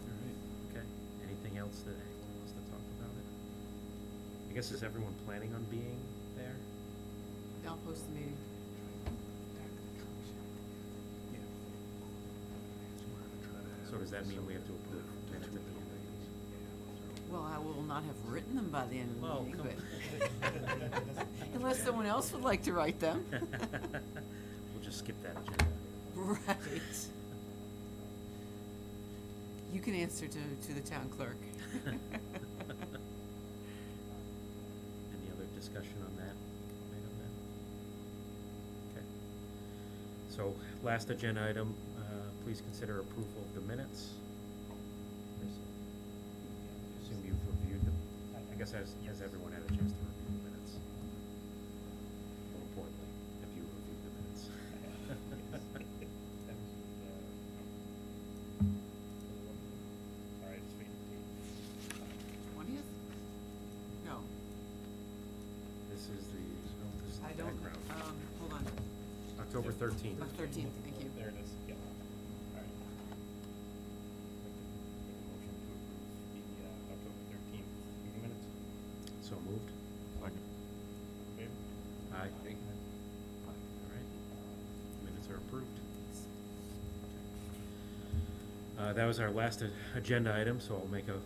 All right, okay. Anything else that anyone wants to talk about it? I guess, is everyone planning on being there? I'll post the meeting. So does that mean we have to approve minutes at the end? Well, I will not have written them by the end of the Well, meeting, come but unless someone else would like to write them. We'll just skip that agenda. Right. You can answer to the town clerk. Any other discussion on that item then? Okay. So, last agenda item, please consider approval of the minutes. I assume you've reviewed them. I guess has everyone had a chance to review the minutes? More importantly, have you reviewed the minutes? All right, it's me. 20th? No, This is the I don't, background. hold on. October 13th. 13th, thank you. There it is, yeah. All right. Motion to approve the October 13th meeting minutes. So moved. Second. That was our last agenda item, so I'll make a,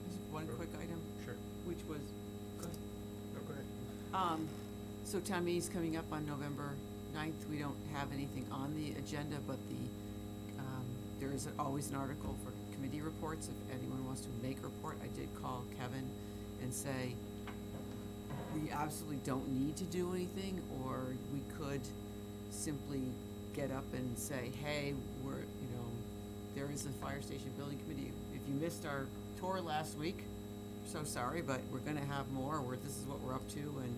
Just one quick item, sure. which was, go ahead. No, go ahead. So town meeting's coming up on November 9th. We don't have anything on the agenda, but there is always an article for committee reports if anyone wants to make a report. I did call Kevin and say, we absolutely don't need to do anything, or we could simply get up and say, hey, there is a fire station building committee. If you missed our tour last week, so sorry, but we're gonna have more, this is what we're up to, and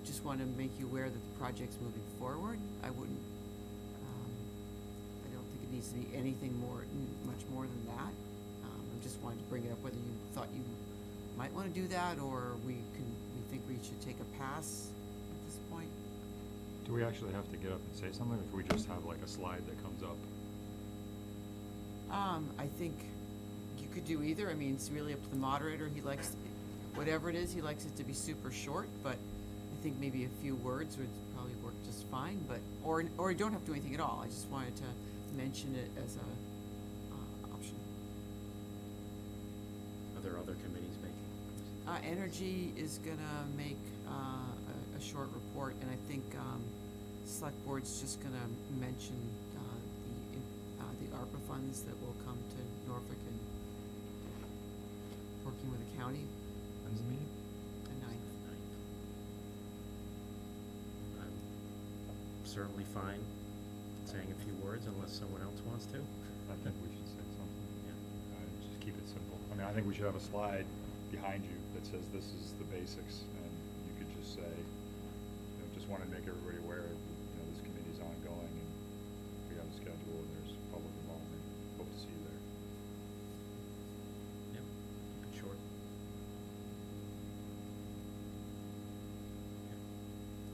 just wanna make you aware that the project's moving forward. I wouldn't, I don't think it needs to be anything much more than that. I just wanted to bring it up, whether you thought you might wanna do that, or we think we should take a pass at this point. Do we actually have to get up and say something, or if we just have like a slide that comes up? I think you could do either. I mean, it's really up to the moderator. He likes, whatever it is, he likes it to be super short, but I think maybe a few words would probably work just fine, but, or you don't have to do anything at all. I just wanted to mention it as a option. Are there other committees making? Energy is gonna make a short report, and I think select board's just gonna mention the ARPA funds that will come to Norfolk and working with the county. When's the meeting? The 9th. I'm certainly fine saying a few words unless someone else wants to. I think we should say something. Yeah. Just keep it simple. I mean, I think we should have a slide behind you that says this is the basics, and you could just say, just want to make everybody aware, this committee's ongoing, and we have a schedule, and there's public involvement. Hope to see you there. Yep, keep it short. Okay.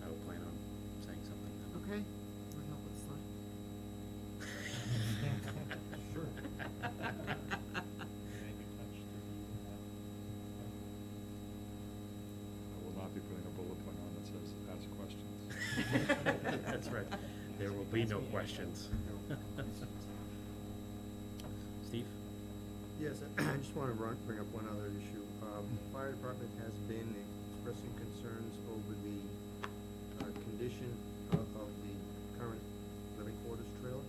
I will plan on saying something then. Okay, would help with the slide. Sure. I will not be putting a bullet point on that says ask questions. That's right. There will be no questions. Steve? Yes, I just want to bring up one other issue. Fire department has been expressing concerns over the condition of the current living quarters trailer.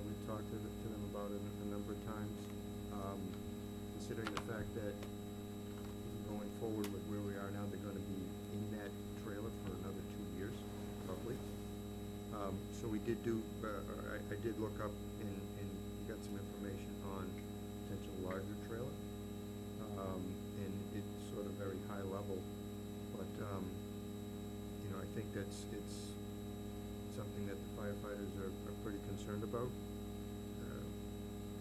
We've talked to them about it a number of times. Considering the fact that going forward with where we are now, they're going to be in that trailer for another 2 years, roughly. So we did I did look up and got some information on potential larger trailer. And it's sort of very high level, but, I think it's something that the firefighters are pretty concerned about.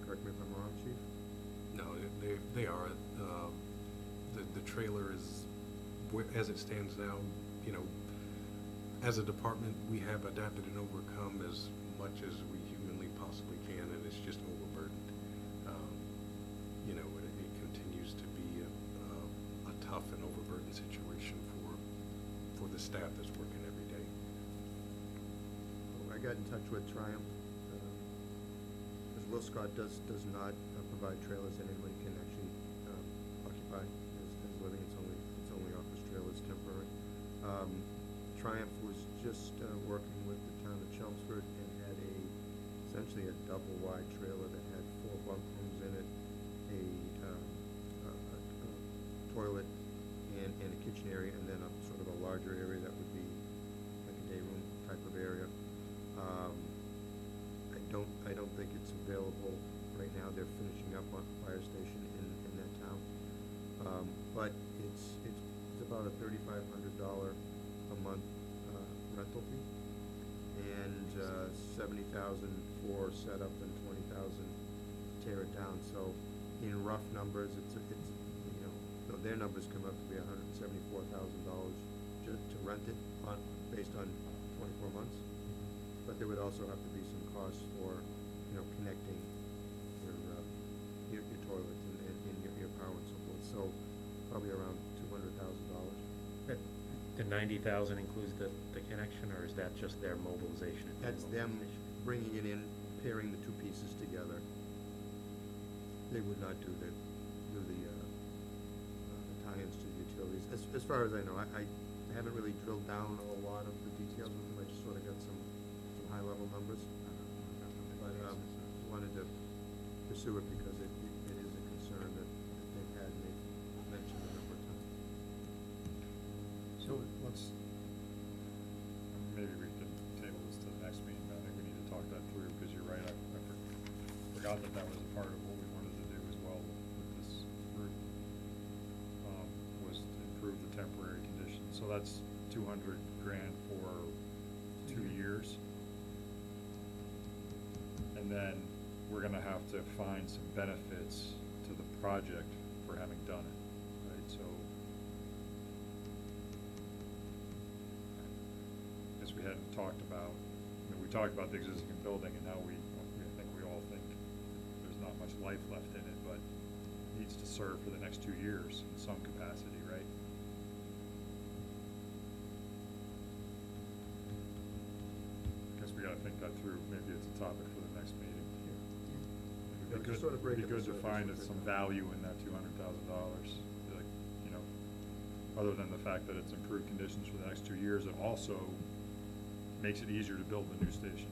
Correct me if I'm wrong, Chief? No, they are. The trailer is, as it stands now, as a department, we have adapted and overcome as much as we humanly possibly can, and it's just overburdened. It continues to be a tough and overburdened situation for the staff that's working every day. I got in touch with Triumph, because Will Scott does not provide trailers that anybody can actually occupy as living. It's only office trailers, temporary. Triumph was just working with the town of Chelmsford and had essentially a double wide trailer that had 4 bunk rooms in it, a toilet and a kitchen area, and then a sort of a larger area that would be like a day room type of area. I don't think it's available right now. They're finishing up on the fire station in that town. But it's about a $3,500 a month rental fee, and $70,000 for setup and $20,000 to tear it down. So in rough numbers, their numbers come up to be $174,000 just to rent it based on 24 months. But there would also have to be some costs for, connecting your toilets and your power and so forth. So probably around $200,000. The 90,000 includes the connection, or is that just their mobilization? That's them bringing it in, pairing the two pieces together, They would not do the tie-ins to the utilities. As far as I know, I haven't really drilled down a lot of the details with them. I just sort of got some high-level numbers. But wanted to pursue it because it is a concern that they've had, and they've mentioned a number of times. So let's, maybe we can table this to the next meeting, but I think we need to talk that through, because you're right, I forgot that that was a part of what we wanted to do as well with this group, was to improve the temporary conditions. So that's $200,000 for 2 years. And then we're gonna have to find some benefits to the project for having done it, right? So I guess we hadn't talked about, we talked about the existing building and how I think we all think there's not much life left in it, but it needs to serve for the next 2 years in some capacity, right? Guess we gotta think that through. Maybe it's a topic for the next meeting. Yeah, It'd be just good, sort of it'd be breaking the good to surface find of it. some value in that $200,000. Like, other than the fact that it's improved conditions for the next 2 years, it also makes it easier to build the new station.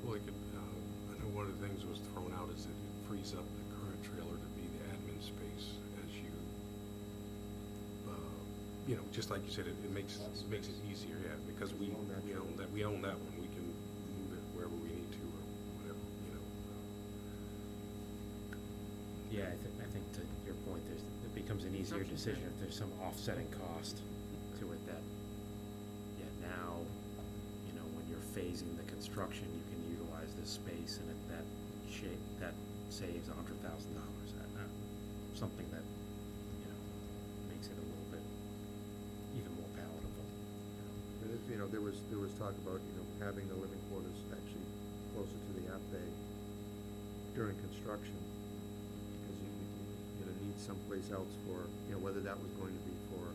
Well, I know one of the things that was thrown out is that it frees up the current trailer to be the admin space as you, just like you said, it makes it easier, yeah, because we own that one, we can move it wherever we need to or whatever, Yeah, I think to your point, it becomes an easier decision if there's some offsetting cost to it that, now, when you're phasing the construction, you can utilize this space and that saves $100,000. Something that, makes it a little bit even more palatable. There was talk about, having the living quarters actually closer to the app bay during construction, because you need someplace else for, whether that was going to be for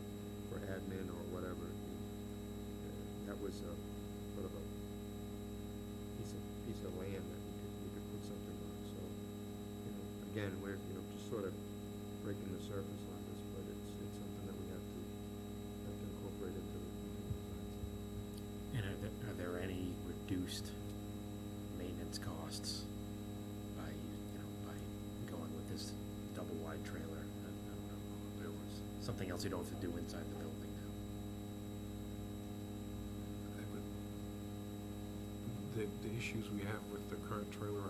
admin or whatever. That was sort of a piece of land that we could put something on. So, again, we're, just sort of breaking the surface on this, but it's something that we have to incorporate into the designs. And are there any reduced maintenance costs by going with this double wide trailer? I don't know, there was something else you don't have to do inside the building now. The issues we have with the current trailer,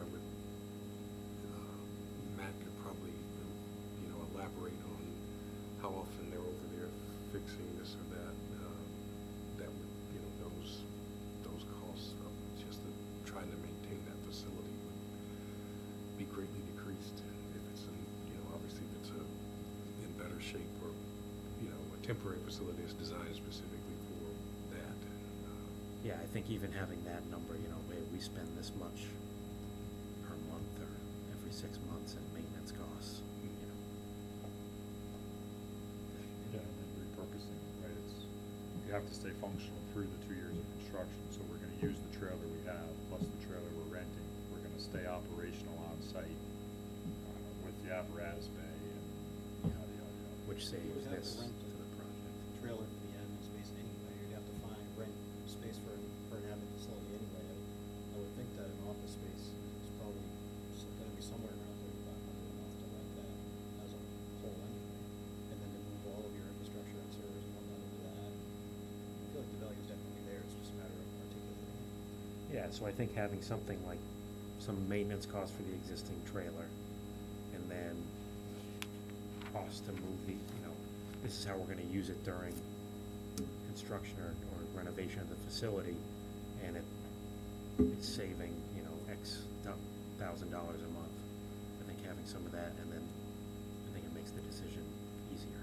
Matt could probably, elaborate on how often they're over there fixing this or that. That would, those costs of just trying to maintain that facility would be greatly decreased if it's obviously if it's in better shape or, a temporary facility is designed specifically for that. Yeah, I think even having that number, we spend this much per month or every 6 months in maintenance costs, Yeah, and then repurposing, right? You have to stay functional through the 2 years of construction, so we're gonna use the trailer we have, plus the trailer we're renting. We're gonna stay operational on site, with the apparatus bay and yada, yada, yada. which You saves would have this. to rent the trailer for the admin space anyway, you'd have to rent space for an admin facility anyway. I would think that an office space is probably gonna be somewhere around $3,500 a month to rent that as a whole anyway. And then to move all of your infrastructure and servers and whatnot into that. I feel like the value's definitely there, it's just a matter of articulating it. Yeah, so I think having something like some maintenance costs for the existing trailer, and then cost to move this is how we're gonna use it during construction or renovation of the facility, and it's saving, X $1,000 a month. I think having some of that, and then I think it makes the decision easier.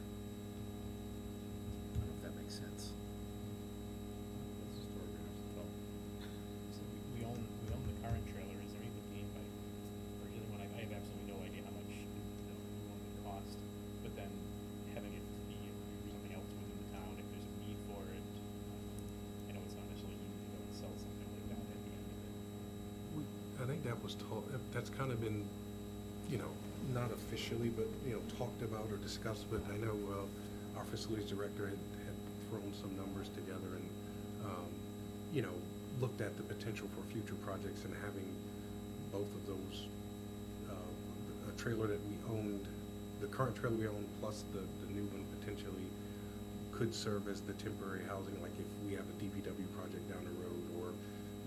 I don't know if that makes sense. That's the story we have to tell. So we own the current trailer, is there anything gained by purchasing one? I have absolutely no idea how much, one would cost, but then having it be something else within the town, if there's a need for it. I know it's not necessarily easy to go and sell something like that at the end of it. I think that that was that's kind of been, you know, not officially, but, you know, talked about or discussed, but I know, our facilities director had thrown some numbers together and, you know, looked at the potential for future projects and having both of those, a trailer that we owned, the current trailer we own plus the new one potentially could serve as the temporary housing, like if we have a DPW project down the road or,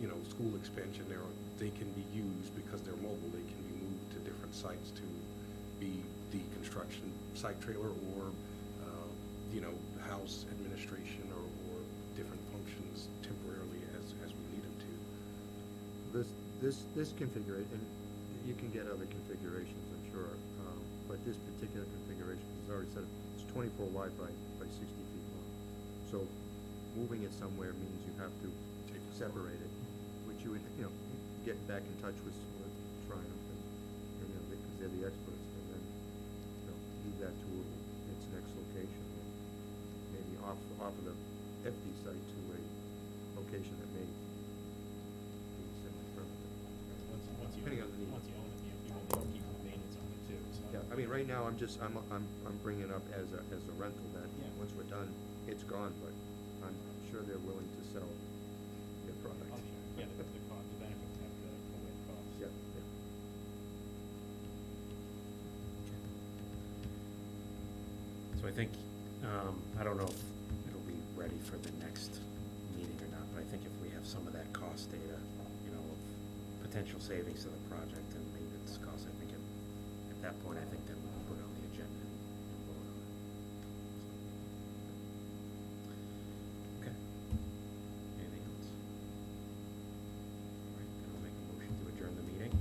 you know, school expansion, they can be used because they're mobile, they can be moved to different sites to be the construction site trailer or, you know, house administration or different functions temporarily as we need them to. This configuration, and you can get other configurations, I'm sure, but this particular configuration is already set, it's 24 wide by 60 feet long. So moving it somewhere means you have to separate it, which you would, you know, get back in touch with Triumph and you know, because they're the experts, and then, you know, move that to its next location. And maybe off of the FD site to a location that may be semi-permanent. Depending on the need. Once you own it, you want to keep the maintenance on it too, so. Yeah, I mean, right now, I'm bringing it up as a rental, that, Yeah. once we're done, it's gone, but I'm sure they're willing to sell their product. Oh, sure. Yeah, the cost, the benefits have to outweigh the costs. Yeah, yeah. So I think, I don't know if it'll be ready for the next meeting or not, but I think if we have some of that cost data, you know, of potential savings to the project and maintenance costs, I think at that point, I think that we can put it on the agenda and vote on it. Okay. Anything else? All right, then I'll make a motion to adjourn the meeting.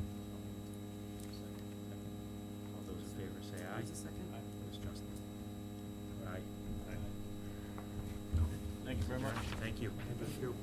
All those in favor say aye. Who's the second? It was Justin. Aye. Thank you very much. Thank you. Thank you.